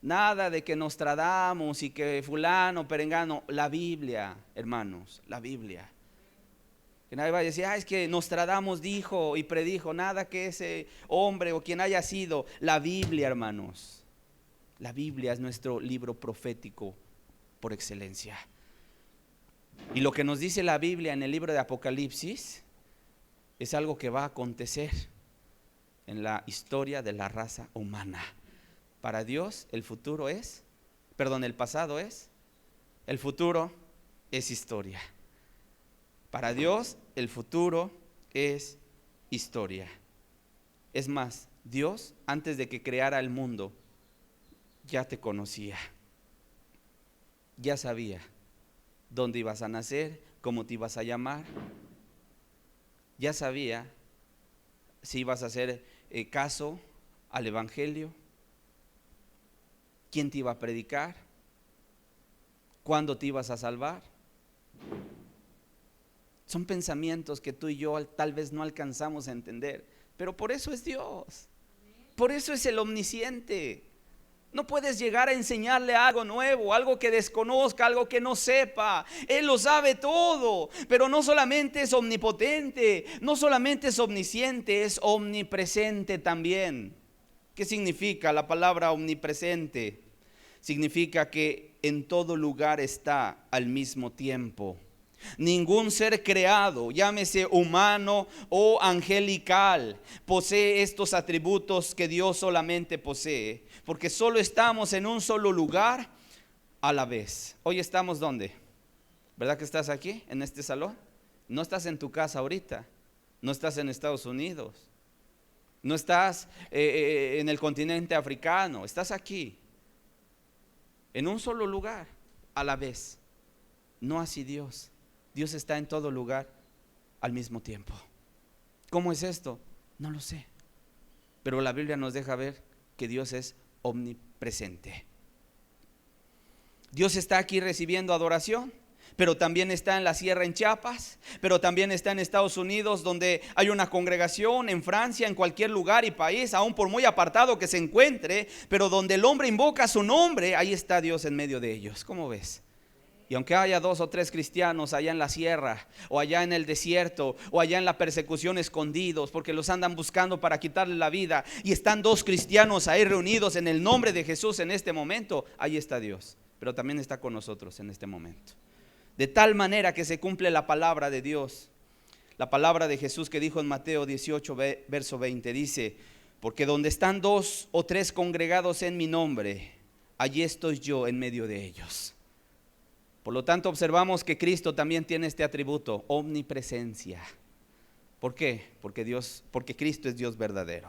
Nada de que Nostradamus y que fulano, perengano. La Biblia, hermanos, la Biblia. Que nadie va a decir, es que Nostradamus dijo y predijo. Nada que ese hombre o quien haya sido. La Biblia, hermanos. La Biblia es nuestro libro profético por excelencia. Y lo que nos dice la Biblia en el libro de Apocalipsis es algo que va a acontecer en la historia de la raza humana. Para Dios el pasado es, el futuro es historia. Para Dios el futuro es historia. Es más, Dios antes de que creara el mundo ya te conocía. Ya sabía dónde ibas a nacer, cómo te ibas a llamar. Ya sabía si ibas a hacer caso al evangelio, quién te iba a predicar, cuándo te ibas a salvar. Son pensamientos que tú y yo tal vez no alcanzamos a entender, pero por eso es Dios. Por eso es el omnisciente. No puedes llegar a enseñarle algo nuevo, algo que desconozca, algo que no sepa. Él lo sabe todo, pero no solamente es omnipotente, no solamente es omnisciente, es omnipresente también. ¿Qué significa la palabra omnipresente? Significa que en todo lugar está al mismo tiempo. Ningún ser creado, llámese humano o angelical, posee estos atributos que Dios solamente posee, porque solo estamos en un solo lugar a la vez. Hoy estamos ¿dónde? ¿Verdad que estás aquí en este salón? No estás en tu casa ahorita, no estás en Estados Unidos, no estás en el continente africano, estás aquí en un solo lugar a la vez. No así Dios. Dios está en todo lugar al mismo tiempo. ¿Cómo es esto? No lo sé. Pero la Biblia nos deja ver que Dios es omnipresente. Dios está aquí recibiendo adoración, pero también está en la sierra en Chiapas, pero también está en Estados Unidos, donde hay una congregación, en Francia, en cualquier lugar y país, aún por muy apartado que se encuentre, pero donde el hombre invoca su nombre, ahí está Dios en medio de ellos. ¿Cómo ves? Y aunque haya 2 o 3 cristianos allá en la sierra, o allá en el desierto, o allá en la persecución escondidos, porque los andan buscando para quitarle la vida, y están 2 cristianos ahí reunidos en el nombre de Jesús en este momento, ahí está Dios, pero también está con nosotros en este momento. De tal manera que se cumple la palabra de Dios, la palabra de Jesús que dijo en Mateo 18, verso 20, dice: porque donde están 2 o 3 congregados en mi nombre, allí estoy yo en medio de ellos. Por lo tanto, observamos que Cristo también tiene este atributo, omnipresencia. ¿Por qué? Porque Cristo es Dios verdadero.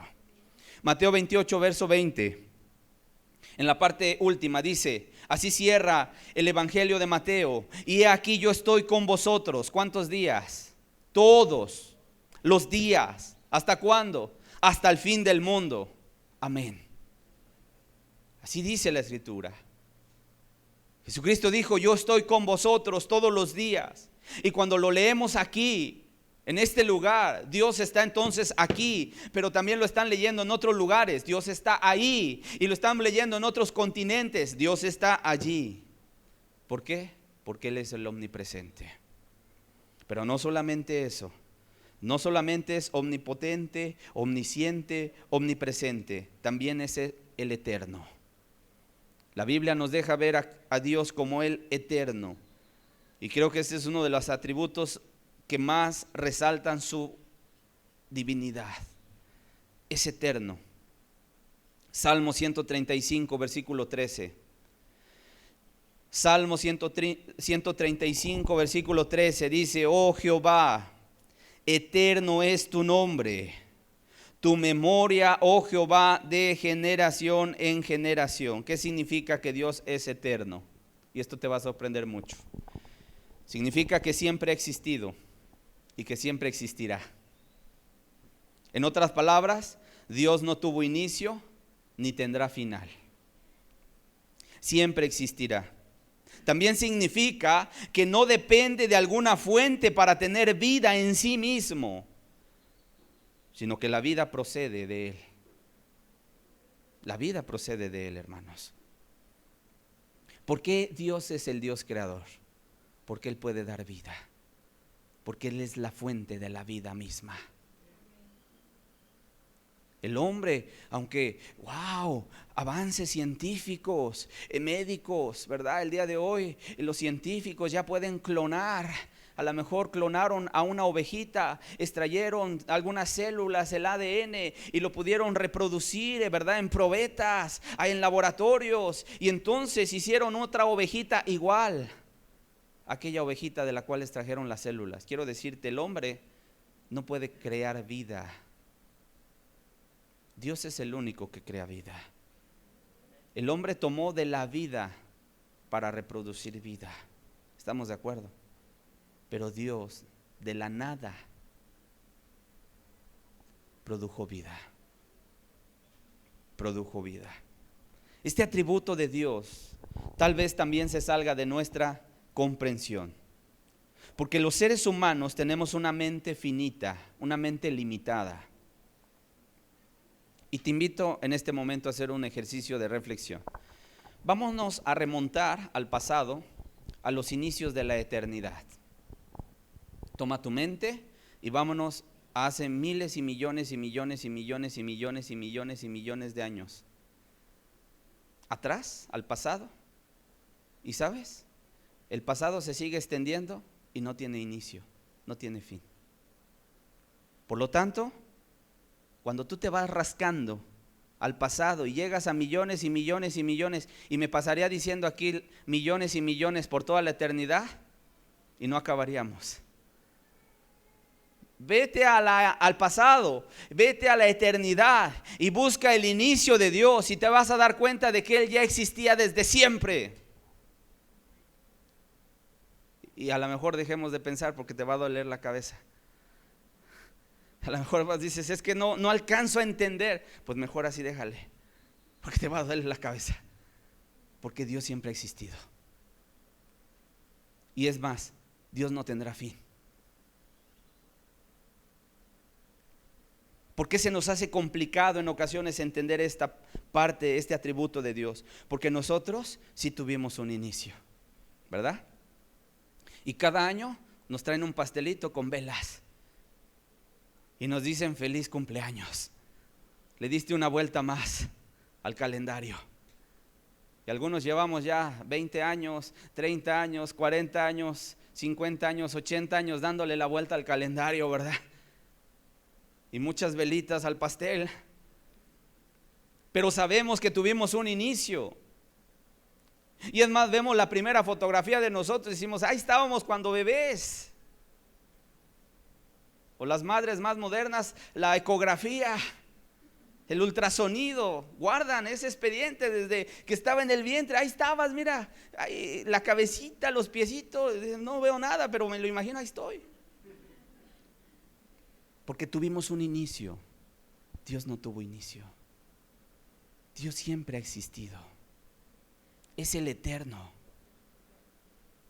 Mateo 28, verso 20. En la parte última dice, así cierra el evangelio de Mateo: y aquí yo estoy con vosotros. ¿Cuántos días? Todos los días. ¿Hasta cuándo? Hasta el fin del mundo. Amén. Así dice la Escritura. Jesucristo dijo: yo estoy con vosotros todos los días. Y cuando lo leemos aquí, en este lugar, Dios está entonces aquí, pero también lo están leyendo en otros lugares. Dios está ahí, y lo están leyendo en otros continentes. Dios está allí. ¿Por qué? Porque Él es el omnipresente. Pero no solamente eso, no solamente es omnipotente, omnisciente, omnipresente, también es el eterno. La Biblia nos deja ver a Dios como el eterno, y creo que ese es uno de los atributos que más resaltan su divinidad. Es eterno. Salmo 135, versículo 13. Salmo 135, versículo 13 dice: oh Jehová, eterno es tu nombre, tu memoria, oh Jehová, de generación en generación. ¿Qué significa que Dios es eterno? Y esto te va a sorprender mucho. Significa que siempre ha existido, y que siempre existirá. En otras palabras, Dios no tuvo inicio ni tendrá final. Siempre existirá. También significa que no depende de alguna fuente para tener vida en sí mismo, sino que la vida procede de Él. La vida procede de Él, hermanos. ¿Por qué Dios es el Dios creador? Porque Él puede dar vida. Porque Él es la fuente de la vida misma. El hombre, aunque, avances científicos, médicos, ¿verdad? El día de hoy los científicos ya pueden clonar. A lo mejor clonaron a una ovejita, extrayeron algunas células, el ADN, y lo pudieron reproducir, ¿verdad? En probetas, en laboratorios. Y entonces hicieron otra ovejita igual a aquella ovejita de la cual extrajeron las células. Quiero decirte, el hombre no puede crear vida. Dios es el único que crea vida. El hombre tomó de la vida para reproducir vida. ¿Estamos de acuerdo? Pero Dios de la nada produjo vida. Produjo vida. Este atributo de Dios tal vez también se salga de nuestra comprensión. Porque los seres humanos tenemos una mente finita, una mente limitada. Y te invito en este momento a hacer un ejercicio de reflexión. Vámonos a remontar al pasado, a los inicios de la eternidad. Toma tu mente y vámonos a hace miles y millones y millones y millones y millones y millones y millones de años. Atrás, al pasado. ¿Y sabes? El pasado se sigue extendiendo y no tiene inicio, no tiene fin. Por lo tanto, cuando tú te vas rascando al pasado y llegas a millones y millones y millones, y me pasaría diciendo aquí millones y millones por toda la eternidad y no acabaríamos. Vete al pasado, vete a la eternidad y busca el inicio de Dios y te vas a dar cuenta de que Él ya existía desde siempre. Y a lo mejor dejemos de pensar porque te va a doler la cabeza. A lo mejor dices, es que no alcanzo a entender. Pues mejor así déjale, porque te va a doler la cabeza. Porque Dios siempre ha existido. Y es más, Dios no tendrá fin. ¿Por qué se nos hace complicado en ocasiones entender esta parte, este atributo de Dios? Porque nosotros sí tuvimos un inicio, ¿verdad? Y cada año nos traen un pastelito con velas y nos dicen feliz cumpleaños. Le diste una vuelta más al calendario. Y algunos llevamos ya 20 años, 30 años, 40 años, 50 años, 80 años dándole la vuelta al calendario, ¿verdad? Y muchas velitas al pastel. Pero sabemos que tuvimos un inicio. Y es más, vemos la primera fotografía de nosotros y decimos, ahí estábamos cuando bebés. O las madres más modernas, la ecografía, el ultrasonido, guardan ese expediente desde que estaba en el vientre. Ahí estabas, mira, ahí, la cabecita, los piecitos, no veo nada, pero me lo imagino, ahí estoy. Porque tuvimos un inicio. Dios no tuvo inicio. Dios siempre ha existido. Es el eterno.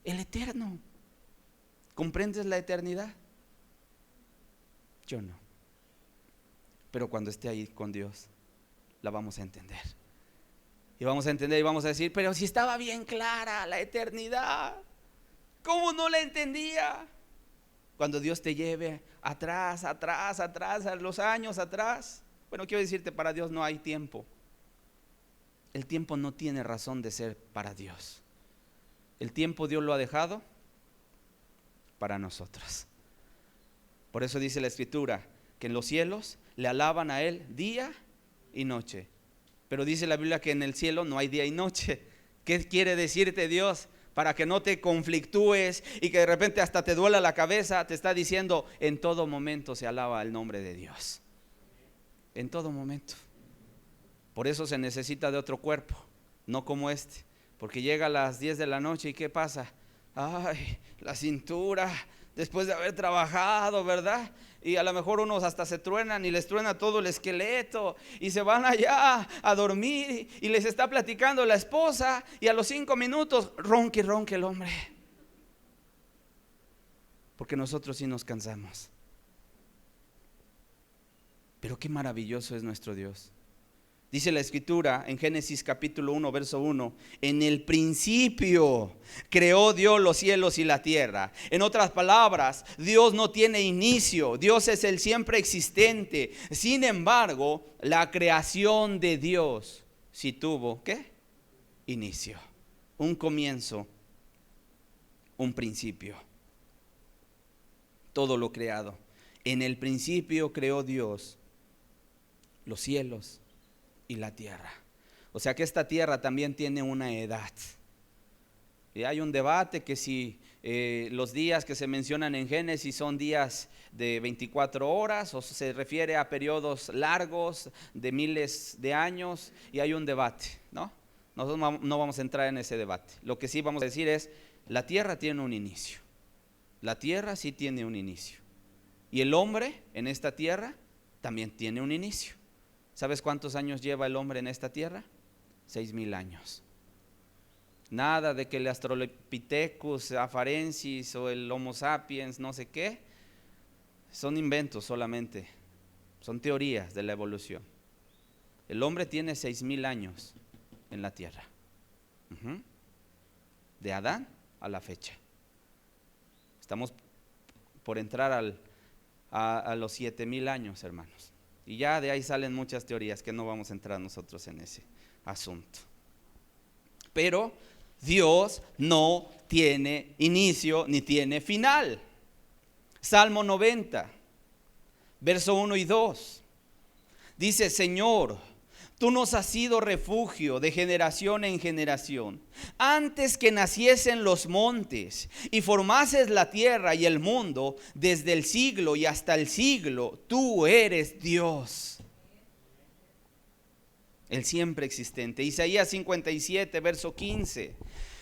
El eterno. ¿Comprendes la eternidad? Yo no. Pero cuando esté ahí con Dios, la vamos a entender. Y vamos a entender y vamos a decir, pero si estaba bien clara la eternidad, ¿cómo no la entendía? Cuando Dios te lleve atrás, a los años atrás. Bueno, quiero decirte, para Dios no hay tiempo. El tiempo no tiene razón de ser para Dios. El tiempo Dios lo ha dejado para nosotros. Por eso dice la Escritura que en los cielos le alaban a Él día y noche. Pero dice la Biblia que en el cielo no hay día y noche. ¿Qué quiere decirte Dios? Para que no te conflictúes y que de repente hasta te duela la cabeza, te está diciendo, en todo momento se alaba el nombre de Dios. En todo momento. Por eso se necesita de otro cuerpo, no como porque llega a las 10 de la noche y ¿qué pasa? Ay, la cintura, después de haber trabajado, ¿verdad? Y a lo mejor unos hasta se truenan y les truena todo el esqueleto y se van allá a dormir y les está platicando la esposa y a los 5 minutos ronque el hombre. Porque nosotros sí nos cansamos. Pero qué maravilloso es nuestro Dios. Dice la Escritura en Génesis capítulo 1, verso 1: en el principio creó Dios los cielos y la tierra. En otras palabras, Dios no tiene inicio, Dios es el siempre existente. Sin embargo, la creación de Dios sí tuvo, ¿qué? Inicio, un comienzo, un principio. Todo lo creado. En el principio creó Dios los cielos y la tierra. O sea que esta tierra también tiene una edad. Y hay un debate que si los días que se mencionan en Génesis son días de 24 horas o se refiere a periodos largos de miles de años, y hay un debate, ¿no? Nosotros no vamos a entrar en ese debate. Lo que sí vamos a decir es: la tierra tiene un inicio. La tierra sí tiene un inicio. Y el hombre en esta tierra también tiene un inicio. ¿Sabes cuántos años lleva el hombre en esta tierra? 6,000 años. Nada de que el Australopithecus afarensis o el Homo sapiens no sé qué. Son inventos solamente. Son teorías de la evolución. El hombre tiene 6,000 años en la tierra. De Adán a la fecha. Estamos por entrar a los 7,000 años, hermanos. Y ya de ahí salen muchas teorías que no vamos a entrar nosotros en ese asunto. Pero Dios no tiene inicio ni tiene final. Salmo 90, verso 1 y 2. Dice: Señor, tú nos has sido refugio de generación en generación. Antes que naciesen los montes y formases la tierra y el mundo, desde el siglo y hasta el siglo, tú eres Dios, el siempre existente. Isaías 57, verso 15.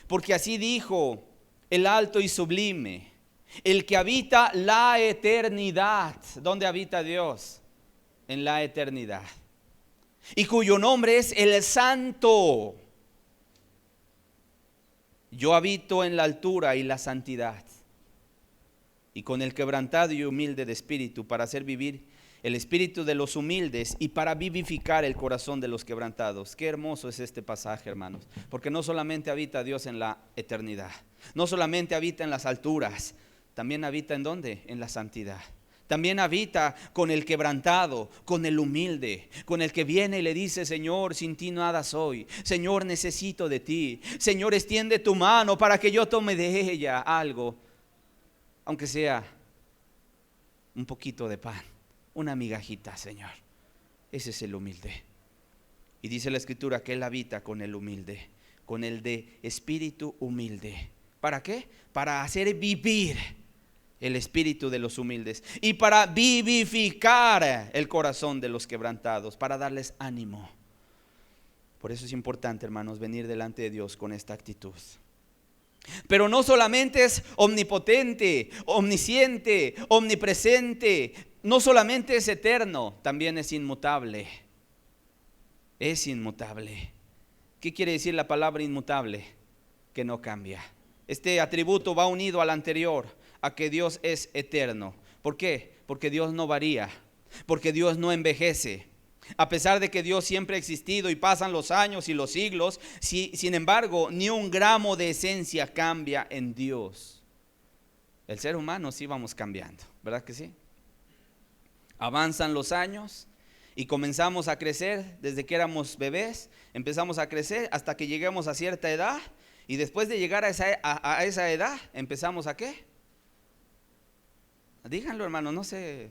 Porque así dijo el alto y sublime, el que habita la eternidad. ¿Dónde habita Dios? En la eternidad. Y cuyo nombre es el Santo. Yo habito en la altura y la santidad, y con el quebrantado y humilde de espíritu, para hacer vivir el espíritu de los humildes y para vivificar el corazón de los quebrantados. Qué hermoso es este pasaje, hermanos, porque no solamente habita Dios en la eternidad, no solamente habita en las alturas, también habita ¿en dónde? En la santidad. También habita con el quebrantado, con el humilde, con el que viene y le dice: Señor, sin ti nada soy. Señor, necesito de ti. Señor, extiende tu mano para que yo tome de ella algo, aunque sea un poquito de pan, una migajita, Señor. Ese es el humilde. Y dice la Escritura que Él habita con el humilde, con el de espíritu humilde. ¿Para qué? Para hacer vivir el espíritu de los humildes y para vivificar el corazón de los quebrantados, para darles ánimo. Por eso es importante, hermanos, venir delante de Dios con esta actitud. Pero no solamente es omnipotente, omnisciente, omnipresente, no solamente es eterno, también es inmutable. Es inmutable. ¿Qué quiere decir la palabra inmutable? Que no cambia. Este atributo va unido al anterior, a que Dios es eterno. ¿Por qué? Porque Dios no varía, porque Dios no envejece. A pesar de que Dios siempre ha existido y pasan los años y los siglos, sin embargo, ni un gramo de esencia cambia en Dios. El ser humano sí vamos cambiando, ¿verdad que sí? Avanzan los años y comenzamos a crecer desde que éramos bebés, empezamos a crecer hasta que lleguemos a cierta edad, y después de llegar a esa edad, empezamos ¿a qué? Díganlo, hermano, no se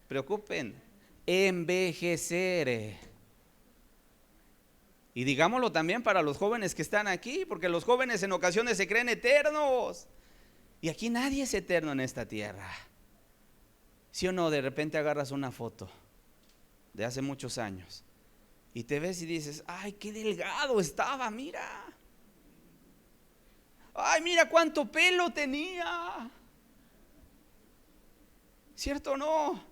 preocupen. Envejecer. Y digámoslo también para los jóvenes que están aquí, porque los jóvenes en ocasiones se creen eternos. Y aquí nadie es eterno en esta tierra. ¿Sí o no? De repente agarras una foto de hace muchos años y te ves y dices: ay, qué delgado estaba, mira. Ay, mira cuánto pelo tenía. ¿Cierto o no?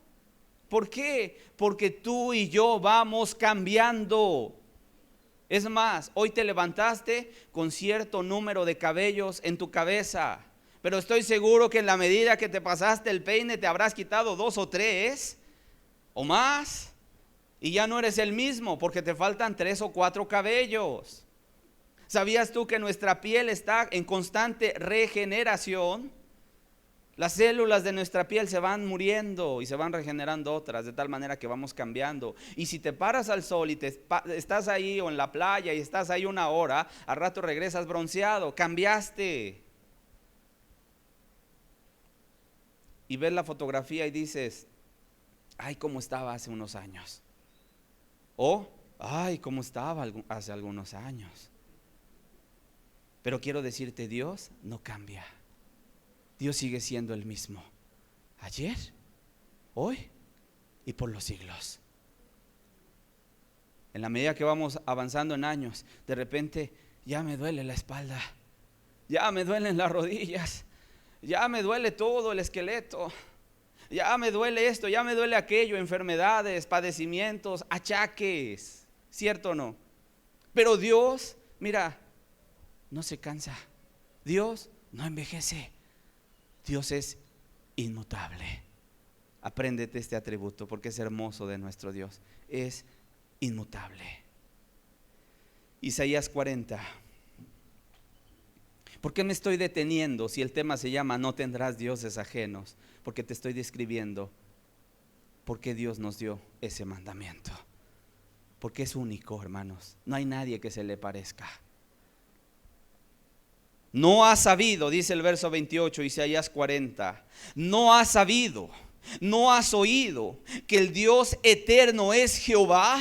¿Por qué? Porque tú y yo vamos cambiando. Es más, hoy te levantaste con cierto número de cabellos en tu cabeza, pero estoy seguro que en la medida que te pasaste el peine te habrás quitado 2 o 3 o más, y ya no eres el mismo porque te faltan 3 o 4 cabellos. ¿Sabías tú que nuestra piel está en constante regeneración? Las células de nuestra piel se van muriendo y se van regenerando otras, de tal manera que vamos cambiando. Y si te paras al sol y estás ahí o en la playa y estás ahí 1 hora, al rato regresas bronceado, cambiaste. Y ves la fotografía y dices, ay, cómo estaba hace unos años. O, ay, cómo estaba hace algunos años. Pero quiero decirte, Dios no cambia. Dios sigue siendo el mismo, ayer, hoy y por los siglos. En la medida que vamos avanzando en años, de repente ya me duele la espalda, ya me duelen las rodillas, ya me duele todo el esqueleto, ya me duele esto, ya me duele aquello, enfermedades, padecimientos, achaques, ¿cierto o no? Pero Dios, mira, no se cansa, Dios no envejece. Dios es inmutable. Apréndete este atributo porque es hermoso de nuestro Dios. Es inmutable. Isaías 40. ¿Por qué me estoy deteniendo si el tema se llama no tendrás dioses ajenos? Porque te estoy describiendo por qué Dios nos dio ese mandamiento. Porque es único, hermanos. No hay nadie que se le parezca. No has sabido, dice el verso 28, Isaías 40, no has sabido, no has oído que el Dios eterno es Jehová,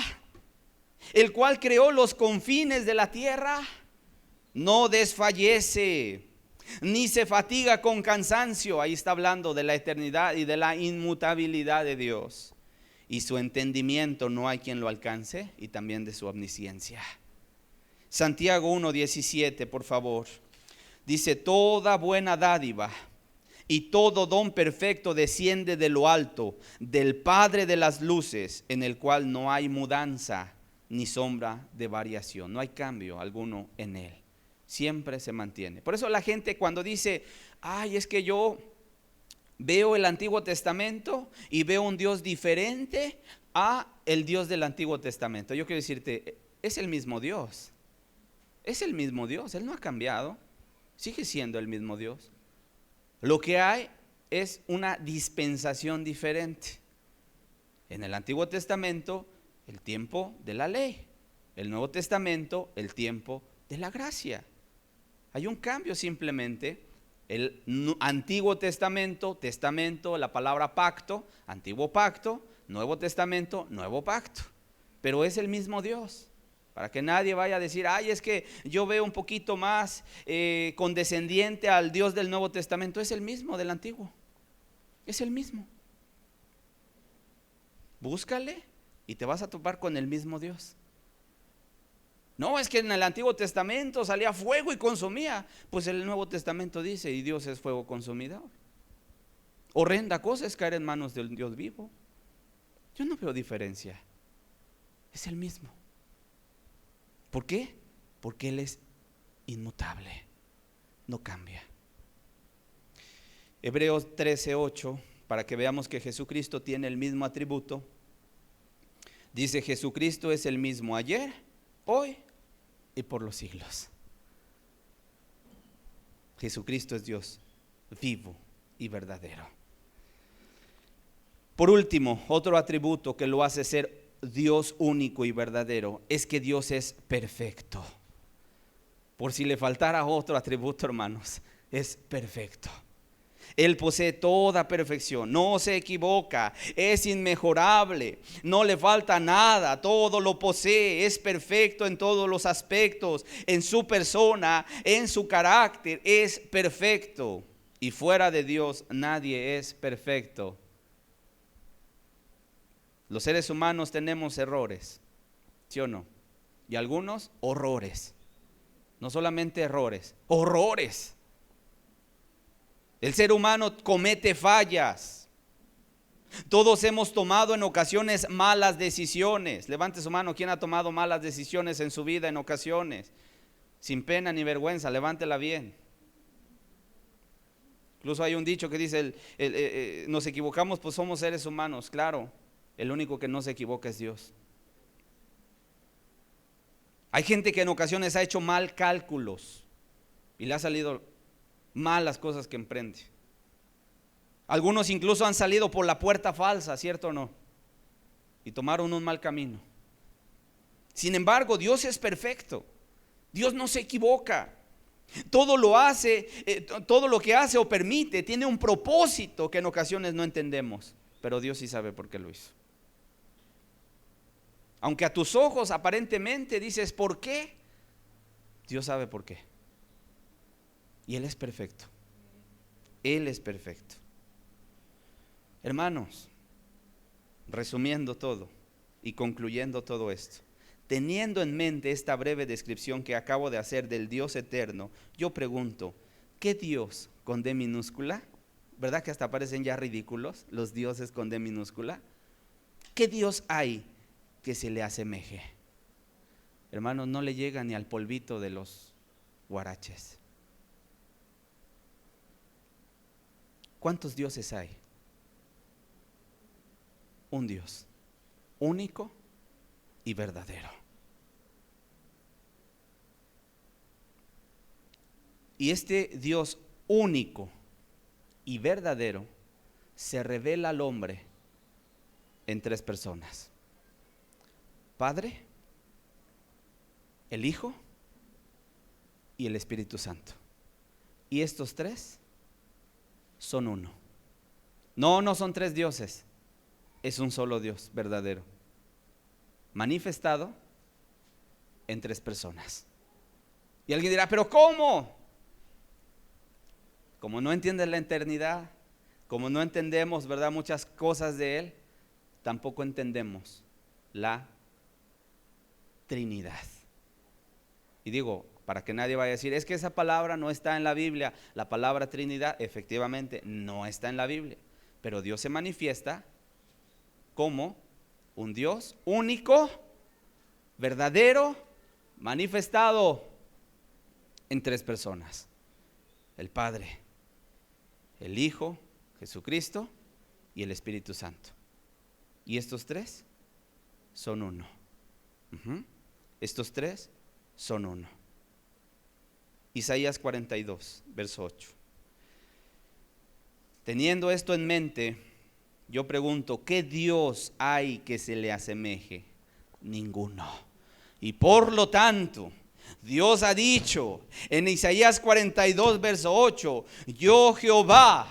el cual creó los confines de la tierra. No desfallece, ni se fatiga con cansancio. Ahí está hablando de la eternidad y de la inmutabilidad de Dios. Y su entendimiento no hay quien lo alcance, y también de su omnisciencia. Santiago 1:17, por favor. Dice, toda buena dádiva y todo don perfecto desciende de lo alto, del Padre de las luces, en el cual no hay mudanza ni sombra de variación. No hay cambio alguno en él. Siempre se mantiene. Por eso la gente cuando dice, ay, es que yo veo el Antiguo Testamento y veo un Dios diferente a el Dios del Antiguo Testamento. Yo quiero decirte, es el mismo Dios. Es el mismo Dios, Él no ha cambiado. Sigue siendo el mismo Dios. Lo que hay es una dispensación diferente. En el Antiguo Testamento, el tiempo de la ley. El Nuevo Testamento, el tiempo de la gracia. Hay un cambio simplemente. El Antiguo Testamento, la palabra pacto, Antiguo Pacto, Nuevo Testamento, Nuevo Pacto. Pero es el mismo Dios. Para que nadie vaya a decir, ay, es que yo veo un poquito más condescendiente al Dios del Nuevo Testamento. Es el mismo del Antiguo. Es el mismo. Búscale y te vas a topar con el mismo Dios. No, es que en el Antiguo Testamento salía fuego y consumía. Pues el Nuevo Testamento dice, y Dios es fuego consumidor. Horrenda cosa es caer en manos del Dios vivo. Yo no veo diferencia. Es el mismo. ¿Por qué? Porque Él es inmutable, no cambia. Hebreos 13:8, para que veamos que Jesucristo tiene el mismo atributo. Dice, Jesucristo es el mismo ayer, hoy y por los siglos. Jesucristo es Dios vivo y verdadero. Por último, otro atributo que lo hace ser Dios único y verdadero es que Dios es perfecto. Por si le faltara otro atributo, hermanos, es perfecto. Él posee toda perfección, no se equivoca, es inmejorable, no le falta nada, todo lo posee, es perfecto en todos los aspectos, en su persona, en su carácter, es perfecto. Y fuera de Dios nadie es perfecto. Los seres humanos tenemos errores, ¿sí o no? Y algunos horrores. No solamente errores, horrores. El ser humano comete fallas. Todos hemos tomado en ocasiones malas decisiones. Levante su mano, ¿quién ha tomado malas decisiones en su vida en ocasiones? Sin pena ni vergüenza, levántela bien. Incluso hay un dicho que dice, nos equivocamos, pues somos seres humanos. Claro, el único que no se equivoca es Dios. Hay gente que en ocasiones ha hecho mal cálculos y le ha salido mal las cosas que emprende. Algunos incluso han salido por la puerta falsa, ¿cierto o no? Y tomaron un mal camino. Sin embargo, Dios es perfecto. Dios no se equivoca. Todo lo hace, todo lo que hace o permite tiene un propósito que en ocasiones no entendemos, pero Dios sí sabe por qué lo hizo. Aunque a tus ojos aparentemente dices, ¿por qué? Dios sabe por qué. Y Él es perfecto. Él es perfecto. Hermanos, resumiendo todo y concluyendo todo esto, teniendo en mente esta breve descripción que acabo de hacer del Dios eterno, yo pregunto, ¿qué Dios con D minúscula? ¿Verdad que hasta parecen ya ridículos los dioses con D minúscula? ¿Qué Dios hay que se le asemeje? Hermanos, no le llega ni al polvito de los huaraches. ¿Cuántos dioses hay? Un Dios, único y verdadero. Y este Dios único y verdadero se revela al hombre en tres personas: Padre, el Hijo y el Espíritu Santo. Y estos tres son uno. No son tres dioses, es un solo Dios verdadero, manifestado en tres personas. Y alguien dirá, ¿pero cómo? Como no entiendes la eternidad, como no entendemos, ¿verdad?, muchas cosas de Él, tampoco entendemos la Trinidad. Y digo, para que nadie vaya a decir, es que esa palabra no está en la Biblia. La palabra Trinidad efectivamente no está en la Biblia, pero Dios se manifiesta como un Dios único, verdadero, manifestado en tres personas: el Padre, el Hijo, Jesucristo, y el Espíritu Santo. Y estos tres son uno. Estos tres son uno. Isaías 42, verso 8. Teniendo esto en mente, yo pregunto, ¿qué Dios hay que se le asemeje? Ninguno. Y por lo tanto, Dios ha dicho en Isaías 42, verso 8, yo Jehová,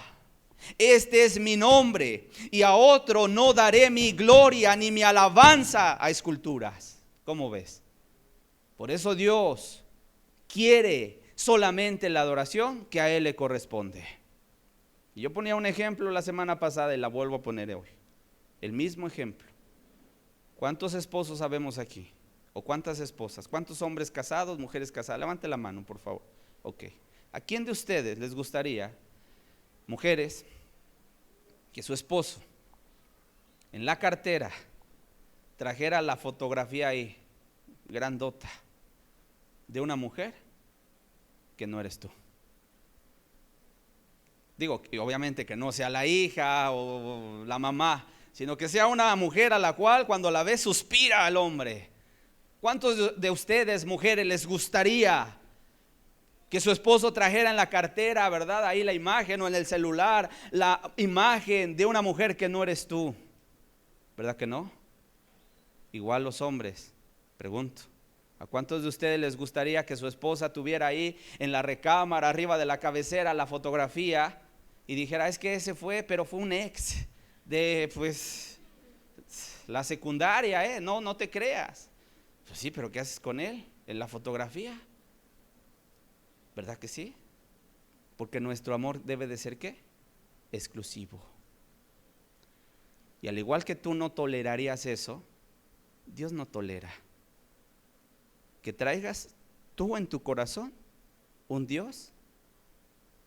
este es mi nombre, y a otro no daré mi gloria ni mi alabanza a esculturas. ¿Cómo ves? Por eso Dios quiere solamente la adoración que a Él le corresponde. Y yo ponía un ejemplo la semana pasada y la vuelvo a poner hoy. El mismo ejemplo. ¿Cuántos esposos sabemos aquí? ¿O cuántas esposas? ¿Cuántos hombres casados, mujeres casadas? Levante la mano, por favor. Ok. ¿A quién de ustedes les gustaría, mujeres, que su esposo en la cartera trajera la fotografía ahí, grandota, de una mujer que no eres tú? Digo, obviamente que no sea la hija o la mamá, sino que sea una mujer a la cual cuando la ve suspira al hombre. ¿Cuántos de ustedes, mujeres, les gustaría que su esposo trajera en la cartera, verdad, ahí la imagen, o en el celular, la imagen de una mujer que no eres tú? ¿Verdad que no? Igual los hombres, pregunto, ¿a cuántos de ustedes les gustaría que su esposa tuviera ahí en la recámara, arriba de la cabecera, la fotografía y dijera, es que ese fue, pero fue un ex de, pues, la secundaria, no te creas? Pues sí, pero ¿qué haces con él en la fotografía? ¿Verdad que sí? Porque nuestro amor debe de ser, ¿qué? Exclusivo. Y al igual que tú no tolerarías eso, Dios no tolera que traigas tú en tu corazón un Dios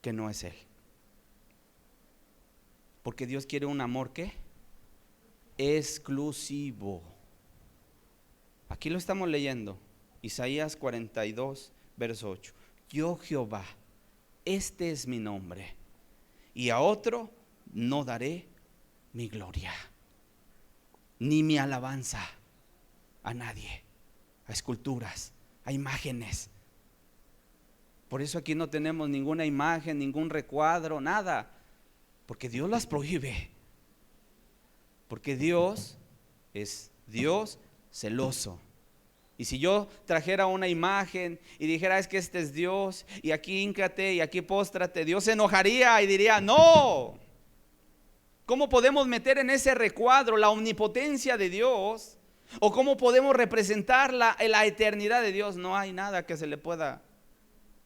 que no es Él. Porque Dios quiere un amor, ¿qué? exclusivo. Aquí lo estamos leyendo, Isaías 42, verso 8. Yo Jehová, este es mi nombre, y a otro no daré mi gloria, ni mi alabanza a nadie, a esculturas, a imágenes. Por eso aquí no tenemos ninguna imagen, ningún recuadro, nada, porque Dios las prohíbe. Porque Dios es Dios celoso. Y si yo trajera una imagen y dijera, es que este es Dios, y aquí híncate y aquí póstrate, Dios se enojaría y diría, no. ¿Cómo podemos meter en ese recuadro la omnipotencia de Dios? ¿O cómo podemos representar la eternidad de Dios? No hay nada que se le pueda.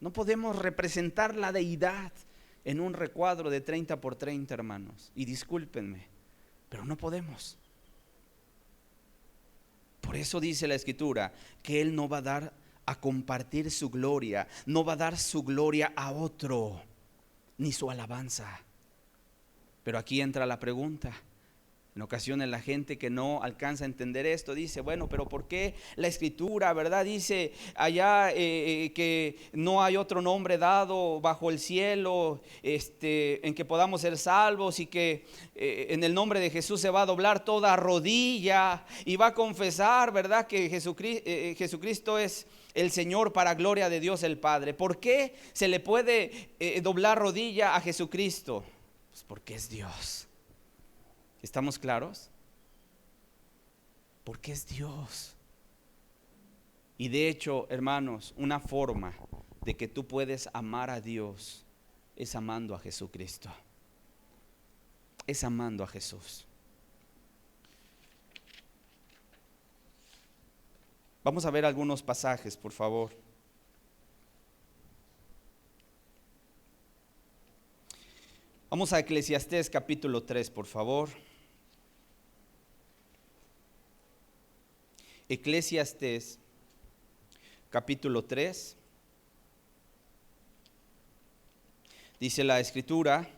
No podemos representar la deidad en un recuadro de 30 por 30, hermanos. Y discúlpenme, pero no podemos. Por eso dice la Escritura que Él no va a dar a compartir su gloria, no va a dar su gloria a otro, ni su alabanza. Pero aquí entra la pregunta. En ocasiones la gente que no alcanza a entender esto dice, bueno, pero ¿por qué la Escritura, verdad? Dice allá que no hay otro nombre dado bajo el cielo en que podamos ser salvos, y que en el nombre de Jesús se va a doblar toda rodilla y va a confesar, ¿verdad?, que Jesucristo es el Señor para gloria de Dios el Padre. ¿Por qué se le puede doblar rodilla a Jesucristo? Pues porque es Dios. ¿Estamos claros? Porque es Dios. Y de hecho, hermanos, una forma de que tú puedes amar a Dios es amando a Jesucristo. Es amando a Jesús. Vamos a ver algunos pasajes, por favor. Vamos a Eclesiastés capítulo 3, por favor. Eclesiastés capítulo 3. Dice la Escritura,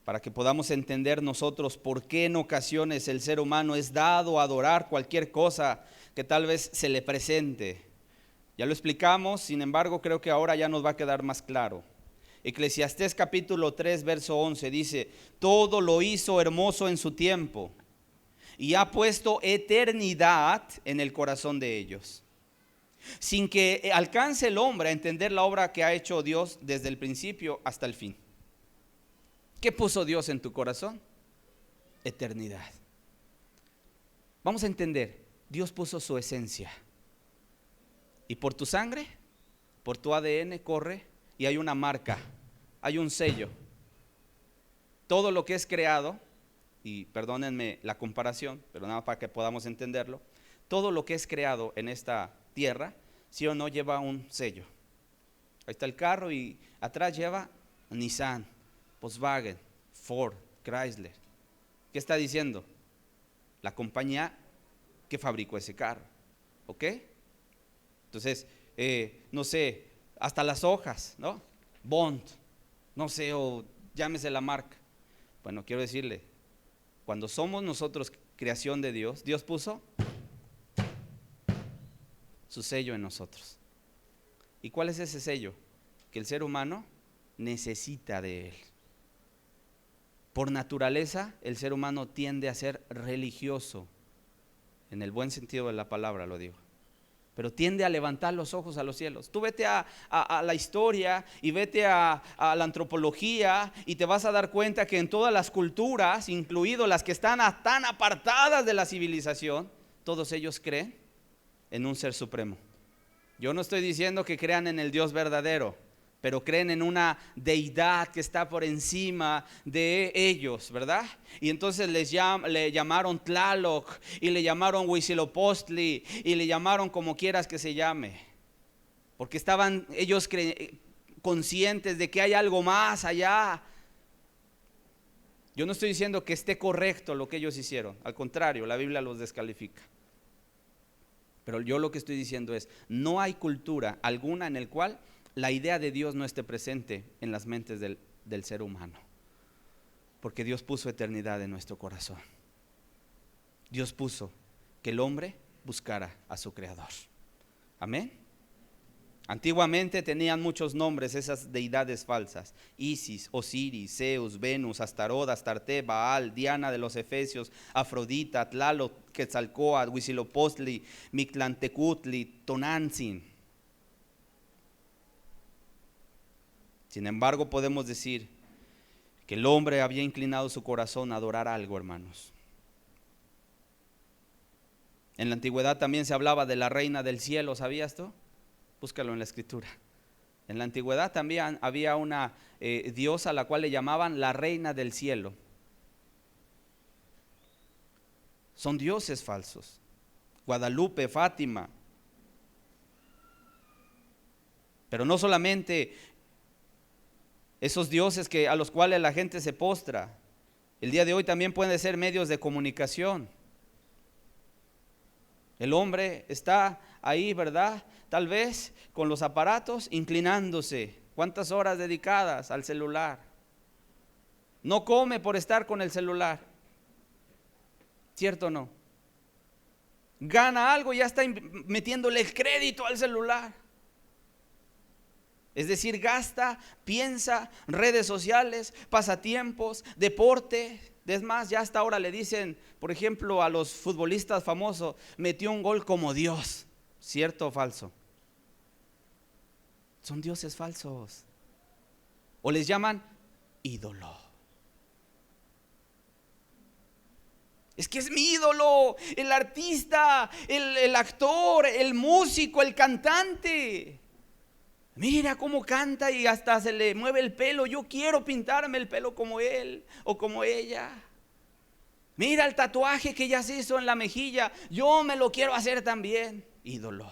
para que podamos entender nosotros por qué en ocasiones el ser humano es dado a adorar cualquier cosa que tal vez se le presente. Ya lo explicamos, sin embargo creo que ahora ya nos va a quedar más claro. Eclesiastés capítulo 3, verso 11 dice, todo lo hizo hermoso en su tiempo, y ha puesto eternidad en el corazón de ellos, sin que alcance el hombre a entender la obra que ha hecho Dios desde el principio hasta el fin. ¿Qué puso Dios en tu corazón? Eternidad. Vamos a entender, Dios puso su esencia, y por tu sangre, por tu ADN corre, y hay una marca, hay un sello. Todo lo que es creado, y perdónenme la comparación, pero nada para que podamos entenderlo, todo lo que es creado en esta tierra, sí o no, lleva un sello. Ahí está el carro y atrás lleva Nissan, Volkswagen, Ford, Chrysler. ¿Qué está diciendo? La compañía que fabricó ese carro, ¿ok? Entonces, no sé, hasta las hojas, ¿no? Bond, no sé, o llámese la marca. Bueno, quiero decirle, cuando somos nosotros creación de Dios, Dios puso su sello en nosotros. ¿Y cuál es ese sello? Que el ser humano necesita de él. Por naturaleza, el ser humano tiende a ser religioso, en el buen sentido de la palabra lo digo, pero tiende a levantar los ojos a los cielos. Tú vete a la historia y vete a la antropología, y te vas a dar cuenta que en todas las culturas, incluido las que están tan apartadas de la civilización, todos ellos creen en un ser supremo. Yo no estoy diciendo que crean en el Dios verdadero, pero creen en una deidad que está por encima de ellos, ¿verdad? Y entonces le llamaron Tlaloc, y le llamaron Huitzilopochtli, y le llamaron como quieras que se llame, porque estaban ellos conscientes de que hay algo más allá. Yo no estoy diciendo que esté correcto lo que ellos hicieron, al contrario, la Biblia los descalifica. Pero yo lo que estoy diciendo es, no hay cultura alguna en el cual la idea de Dios no esté presente en las mentes del ser humano. Porque Dios puso eternidad en nuestro corazón. Dios puso que el hombre buscara a su Creador. Amén. Antiguamente tenían muchos nombres esas deidades falsas: Isis, Osiris, Zeus, Venus, Astarot, Astarte, Baal, Diana de los Efesios, Afrodita, Tlaloc, Quetzalcóatl, Huitzilopochtli, Mictlantecutli, Tonantzin. Sin embargo, podemos decir que el hombre había inclinado su corazón a adorar algo, hermanos. En la antigüedad también se hablaba de la reina del cielo, ¿sabías tú? Búscalo en la escritura. En la antigüedad también había una diosa a la cual le llamaban la reina del cielo. Son dioses falsos. Guadalupe, Fátima. Pero no solamente esos dioses a los cuales la gente se postra. El día de hoy también pueden ser medios de comunicación. El hombre está ahí, ¿verdad? Tal vez con los aparatos inclinándose. ¿Cuántas horas dedicadas al celular? No come por estar con el celular. ¿Cierto o no? Gana algo y ya está metiéndole el crédito al celular. Es decir, gasta, piensa, redes sociales, pasatiempos, deporte. Es más, ya hasta ahora le dicen, por ejemplo, a los futbolistas famosos: metió un gol como Dios. ¿Cierto o falso? Son dioses falsos. O les llaman ídolo. Es que es mi ídolo, el artista, el actor, el músico, el cantante. Mira cómo canta y hasta se le mueve el pelo. Yo quiero pintarme el pelo como él o como ella. Mira el tatuaje que ya se hizo en la mejilla. Yo me lo quiero hacer también. Ídolo.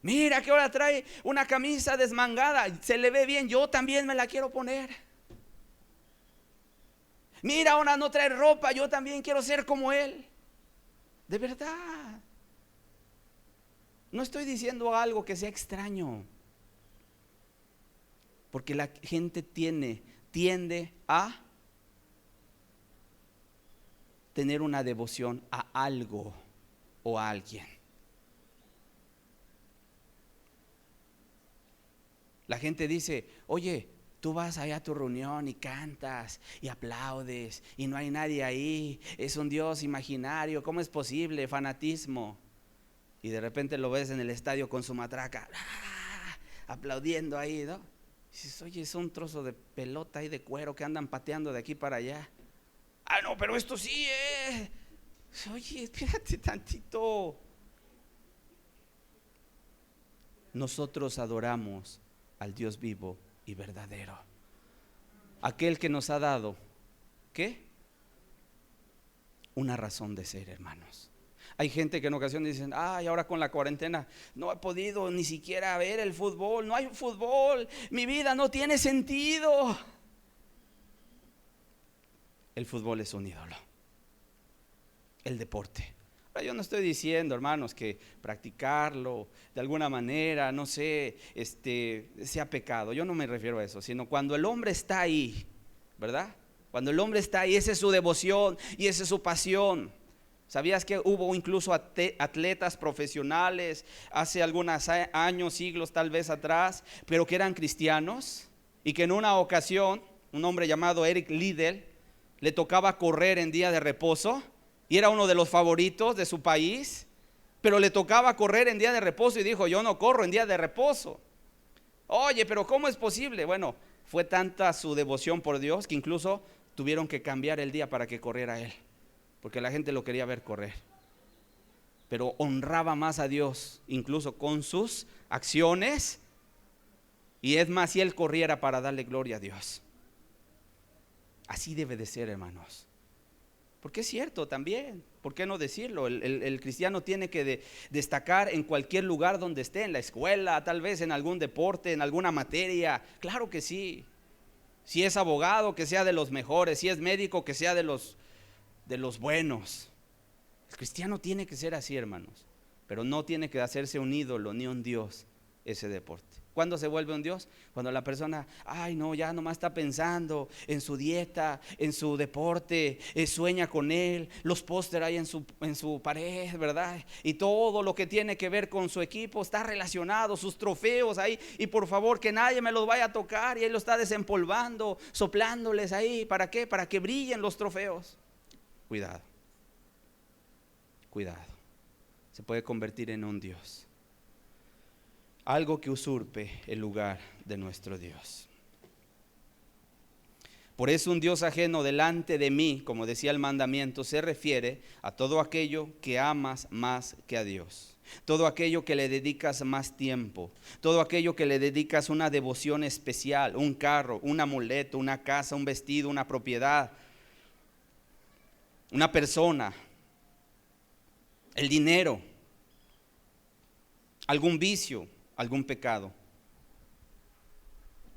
Mira que ahora trae una camisa desmangada. Se le ve bien. Yo también me la quiero poner. Mira, ahora no trae ropa. Yo también quiero ser como él. De verdad. No estoy diciendo algo que sea extraño, porque la gente tiende a tener una devoción a algo o a alguien. La gente dice: oye, tú vas allá a tu reunión y cantas y aplaudes y no hay nadie ahí, es un Dios imaginario, ¿cómo es posible? Fanatismo. Y de repente lo ves en el estadio con su matraca, aplaudiendo ahí, ¿no? Y dices: oye, es un trozo de pelota ahí de cuero que andan pateando de aquí para allá. No, pero esto sí es. Oye, espérate tantito. Nosotros adoramos al Dios vivo y verdadero, aquel que nos ha dado, ¿qué? Una razón de ser, hermanos. Hay gente que en ocasiones dicen: ay, ahora con la cuarentena no he podido ni siquiera ver el fútbol, no hay fútbol, mi vida no tiene sentido. El fútbol es un ídolo, el deporte. Ahora, yo no estoy diciendo, hermanos, que practicarlo de alguna manera, no sé, sea pecado. Yo no me refiero a eso, sino cuando el hombre está ahí, ¿verdad? Cuando el hombre está ahí, esa es su devoción y esa es su pasión. ¿Sabías que hubo incluso atletas profesionales hace algunos años, siglos tal vez atrás, pero que eran cristianos? Y que en una ocasión un hombre llamado Eric Liddell le tocaba correr en día de reposo y era uno de los favoritos de su país, pero le tocaba correr en día de reposo y dijo: yo no corro en día de reposo. Oye, pero ¿cómo es posible? Bueno, fue tanta su devoción por Dios que incluso tuvieron que cambiar el día para que corriera él, porque la gente lo quería ver correr. Pero honraba más a Dios incluso con sus acciones, y es más, si él corriera para darle gloria a Dios. Así debe de ser, hermanos, porque es cierto también. ¿Por qué no decirlo? El cristiano tiene que destacar en cualquier lugar donde esté, en la escuela, tal vez en algún deporte, en alguna materia. Claro que sí. Si es abogado, que sea de los mejores. Si es médico, que sea de los buenos. El cristiano tiene que ser así, hermanos, pero no tiene que hacerse un ídolo ni un Dios ese deporte. ¿Cuándo se vuelve un Dios? Cuando la persona, ay no, ya nomás está pensando en su dieta, en su deporte, sueña con él, los pósteres ahí en su pared, ¿verdad? Y todo lo que tiene que ver con su equipo está relacionado, sus trofeos ahí, y por favor que nadie me los vaya a tocar, y él lo está desempolvando, soplándoles ahí, ¿para qué? Para que brillen los trofeos. Cuidado, cuidado, se puede convertir en un Dios. Algo que usurpe el lugar de nuestro Dios. Por eso un Dios ajeno delante de mí, como decía el mandamiento, se refiere a todo aquello que amas más que a Dios. Todo aquello que le dedicas más tiempo. Todo aquello que le dedicas una devoción especial. Un carro, un amuleto, una casa, un vestido, una propiedad. Una persona. El dinero. Algún vicio. Algún pecado.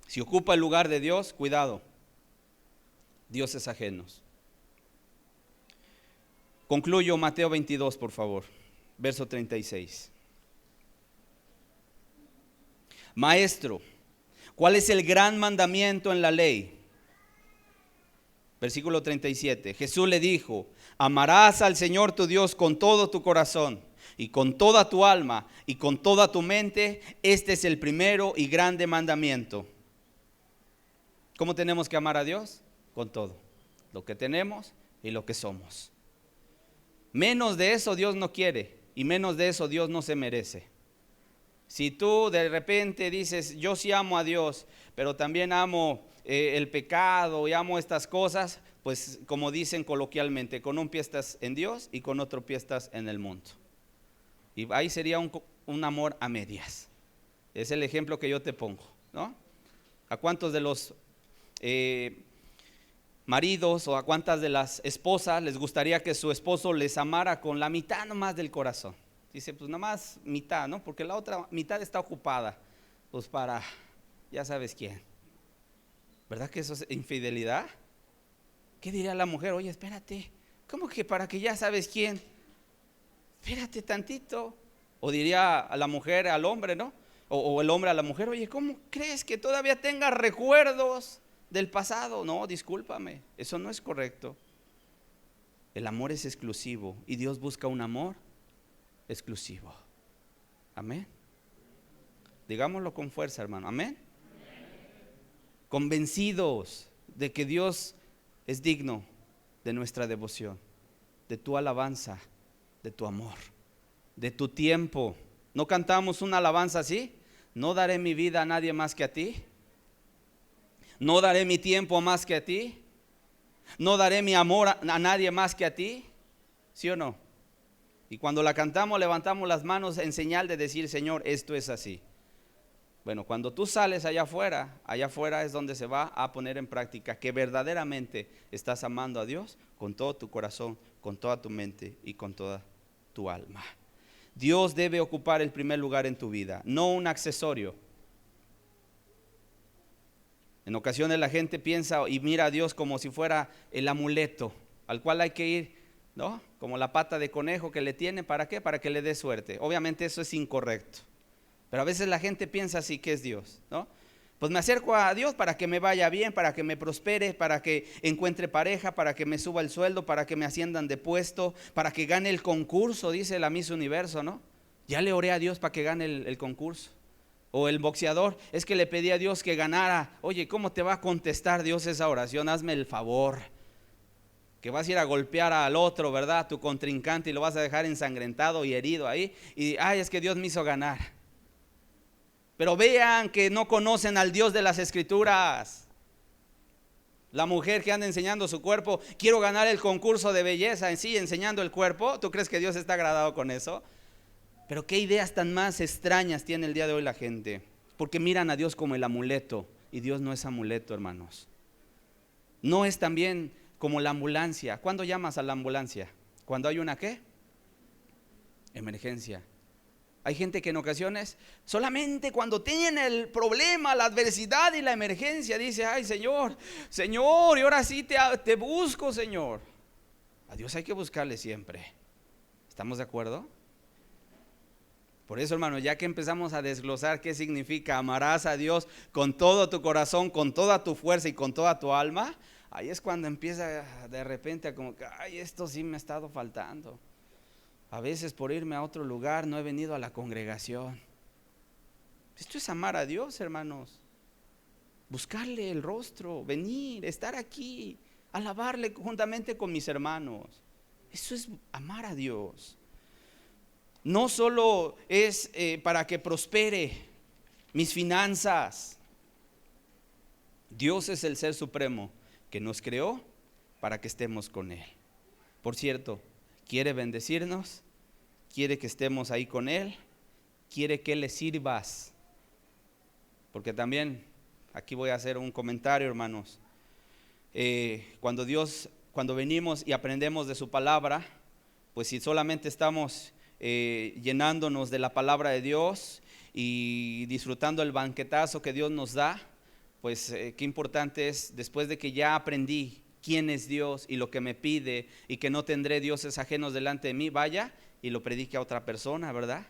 Si ocupa el lugar de Dios, cuidado, dioses ajenos. Concluyo Mateo 22, por favor, verso 36. Maestro, ¿cuál es el gran mandamiento en la ley? Versículo 37. Jesús le dijo: amarás al Señor tu Dios con todo tu corazón y con toda tu alma y con toda tu mente. Este es el primero y grande mandamiento. ¿Cómo tenemos que amar a Dios? Con todo, lo que tenemos y lo que somos. Menos de eso Dios no quiere, y menos de eso Dios no se merece. Si tú de repente dices, yo sí amo a Dios, pero también amo el pecado y amo estas cosas, pues como dicen coloquialmente, con un pie estás en Dios y con otro pie estás en el mundo. Y ahí sería un amor a medias. Es el ejemplo que yo te pongo, ¿no? ¿A cuántos de los maridos o a cuántas de las esposas les gustaría que su esposo les amara con la mitad nomás del corazón? Dice, pues nomás mitad, ¿no? Porque la otra mitad está ocupada, pues para, ya sabes quién. ¿Verdad que eso es infidelidad? ¿Qué diría la mujer? Oye, espérate, ¿cómo que para que ya sabes quién? Espérate tantito. O diría a la mujer al hombre, ¿no? O el hombre a la mujer, oye, ¿cómo crees que todavía tengas recuerdos del pasado? No, discúlpame, eso no es correcto. El amor es exclusivo y Dios busca un amor exclusivo. Amén. Digámoslo con fuerza, hermano. Amén. Convencidos de que Dios es digno de nuestra devoción, de tu alabanza, de tu amor, de tu tiempo. ¿No cantamos una alabanza así? No daré mi vida a nadie más que a ti. No daré mi tiempo más que a ti. No daré mi amor a nadie más que a ti. ¿Sí o no? Y cuando la cantamos, levantamos las manos en señal de decir, Señor, esto es así. Bueno, cuando tú sales allá afuera es donde se va a poner en práctica que verdaderamente estás amando a Dios con todo tu corazón, con toda tu mente y con toda tu alma. Dios debe ocupar el primer lugar en tu vida, no un accesorio. En ocasiones la gente piensa y mira a Dios como si fuera el amuleto al cual hay que ir, ¿no? Como la pata de conejo que le tiene, ¿para qué? Para que le dé suerte. Obviamente eso es incorrecto. Pero a veces la gente piensa así, que es Dios, ¿no? Pues me acerco a Dios para que me vaya bien, para que me prospere, para que encuentre pareja, para que me suba el sueldo, para que me asciendan de puesto, para que gane el concurso, dice la Miss Universo, ¿no? Ya le oré a Dios para que gane el concurso. O el boxeador, es que le pedí a Dios que ganara. Oye, ¿cómo te va a contestar Dios esa oración? Hazme el favor. Que vas a ir a golpear al otro, ¿verdad? A tu contrincante, y lo vas a dejar ensangrentado y herido ahí. Y, ay, es que Dios me hizo ganar. Pero vean que no conocen al Dios de las Escrituras. La mujer que anda enseñando su cuerpo, quiero ganar el concurso de belleza en sí, enseñando el cuerpo. ¿Tú crees que Dios está agradado con eso? Pero qué ideas tan más extrañas tiene el día de hoy la gente. Porque miran a Dios como el amuleto. Y Dios no es amuleto, hermanos. No es también como la ambulancia. ¿Cuándo llamas a la ambulancia? ¿Cuando hay una qué? Emergencia. Hay gente que en ocasiones, solamente cuando tienen el problema, la adversidad y la emergencia, dice, ay Señor, Señor, y ahora sí te busco, Señor. A Dios hay que buscarle siempre. ¿Estamos de acuerdo? Por eso, hermano, ya que empezamos a desglosar qué significa amarás a Dios con todo tu corazón, con toda tu fuerza y con toda tu alma, ahí es cuando empieza de repente a como que, ay, esto sí me ha estado faltando. A veces por irme a otro lugar no he venido a la congregación. Esto es amar a Dios, hermanos. Buscarle el rostro, venir, estar aquí, alabarle juntamente con mis hermanos. Eso es amar a Dios. No solo es para que prospere mis finanzas. Dios es el ser supremo que nos creó para que estemos con Él. Por cierto, quiere bendecirnos, quiere que estemos ahí con Él, quiere que le sirvas. Porque también, aquí voy a hacer un comentario, hermanos. Cuando venimos y aprendemos de su palabra, pues si solamente estamos llenándonos de la palabra de Dios y disfrutando el banquetazo que Dios nos da, pues qué importante es, después de que ya aprendí quién es Dios y lo que me pide y que no tendré dioses ajenos delante de mí, vaya y lo predique a otra persona, ¿verdad?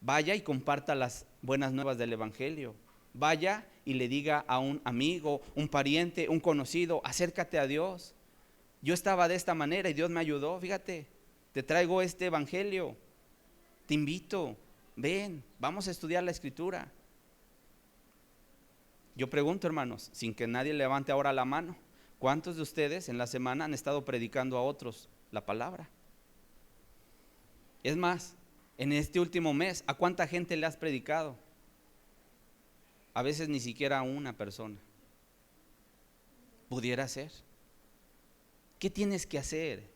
Vaya y comparta las buenas nuevas del evangelio. Vaya y le diga a un amigo, un pariente, un conocido, acércate a Dios. Yo estaba de esta manera y Dios me ayudó, fíjate, te traigo este evangelio, te invito, ven, vamos a estudiar la escritura. Yo pregunto, hermanos, sin que nadie levante ahora la mano, ¿cuántos de ustedes en la semana han estado predicando a otros la palabra? Es más, en este último mes, ¿a cuánta gente le has predicado? A veces ni siquiera a una persona. Pudiera ser. ¿Qué tienes que hacer?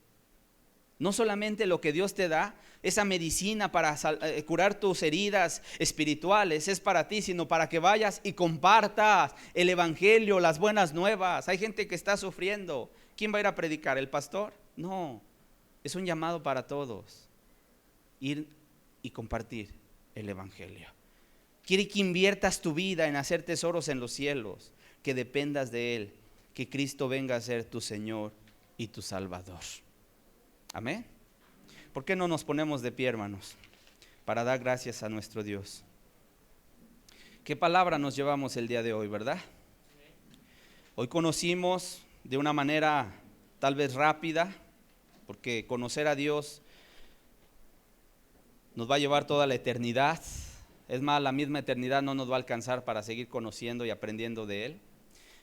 No solamente lo que Dios te da, esa medicina para curar tus heridas espirituales es para ti, sino para que vayas y compartas el evangelio, las buenas nuevas. Hay gente que está sufriendo. ¿Quién va a ir a predicar? ¿El pastor? No, es un llamado para todos. Ir y compartir el evangelio. Quiere que inviertas tu vida en hacer tesoros en los cielos, que dependas de Él, que Cristo venga a ser tu Señor y tu Salvador. Amén. ¿Por qué no nos ponemos de pie, hermanos, para dar gracias a nuestro Dios? ¿Qué palabra nos llevamos el día de hoy, verdad? Hoy conocimos de una manera tal vez rápida, porque conocer a Dios nos va a llevar toda la eternidad. Es más, la misma eternidad no nos va a alcanzar para seguir conociendo y aprendiendo de Él.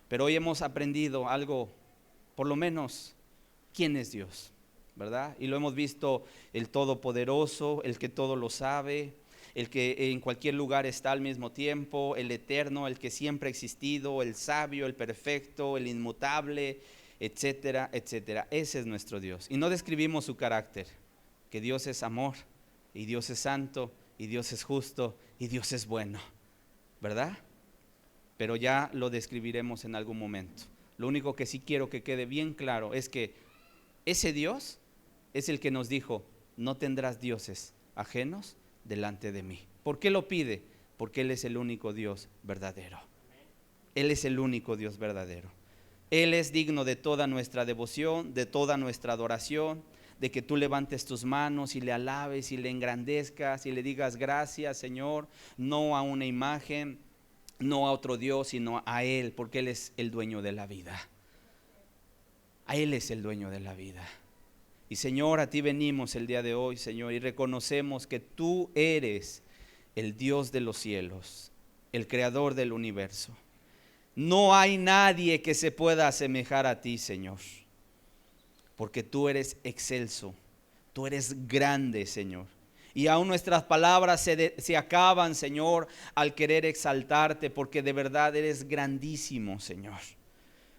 Pero hoy hemos aprendido algo, por lo menos, ¿quién es Dios? ¿Verdad? Y lo hemos visto, el Todopoderoso, el que todo lo sabe, el que en cualquier lugar está al mismo tiempo, el eterno, el que siempre ha existido, el sabio, el perfecto, el inmutable, etcétera, etcétera. Ese es nuestro Dios. Y no describimos su carácter, que Dios es amor, y Dios es santo, y Dios es justo, y Dios es bueno, ¿verdad? Pero ya lo describiremos en algún momento. Lo único que sí quiero que quede bien claro es que ese Dios es el que nos dijo, no tendrás dioses ajenos delante de mí. ¿Por qué lo pide? Porque Él es el único Dios verdadero. Él es el único Dios verdadero. Él es digno de toda nuestra devoción, de toda nuestra adoración, de que tú levantes tus manos y le alabes y le engrandezcas y le digas gracias, Señor, no a una imagen, no a otro Dios, sino a Él, porque Él es el dueño de la vida. A Él es el dueño de la vida. Y Señor, a ti venimos el día de hoy, Señor, y reconocemos que tú eres el Dios de los cielos, el creador del universo. No hay nadie que se pueda asemejar a ti, Señor, porque tú eres excelso, tú eres grande, Señor. Y aún nuestras palabras se acaban, Señor, al querer exaltarte, porque de verdad eres grandísimo, Señor.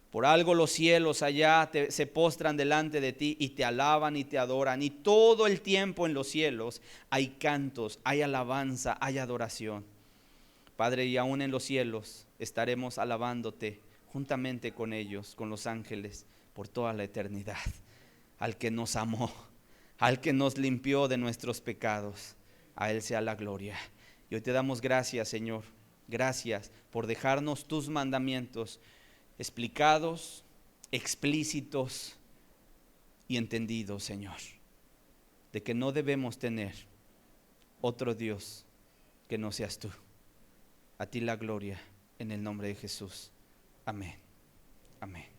Por algo los cielos allá se postran delante de ti y te alaban y te adoran. Y todo el tiempo en los cielos hay cantos, hay alabanza, hay adoración. Padre, y aún en los cielos estaremos alabándote juntamente con ellos, con los ángeles, por toda la eternidad. Al que nos amó, al que nos limpió de nuestros pecados, a Él sea la gloria. Y hoy te damos gracias, Señor. Gracias por dejarnos tus mandamientos explicados, explícitos y entendidos, Señor, de que no debemos tener otro Dios que no seas tú. A ti la gloria en el nombre de Jesús. Amén. Amén.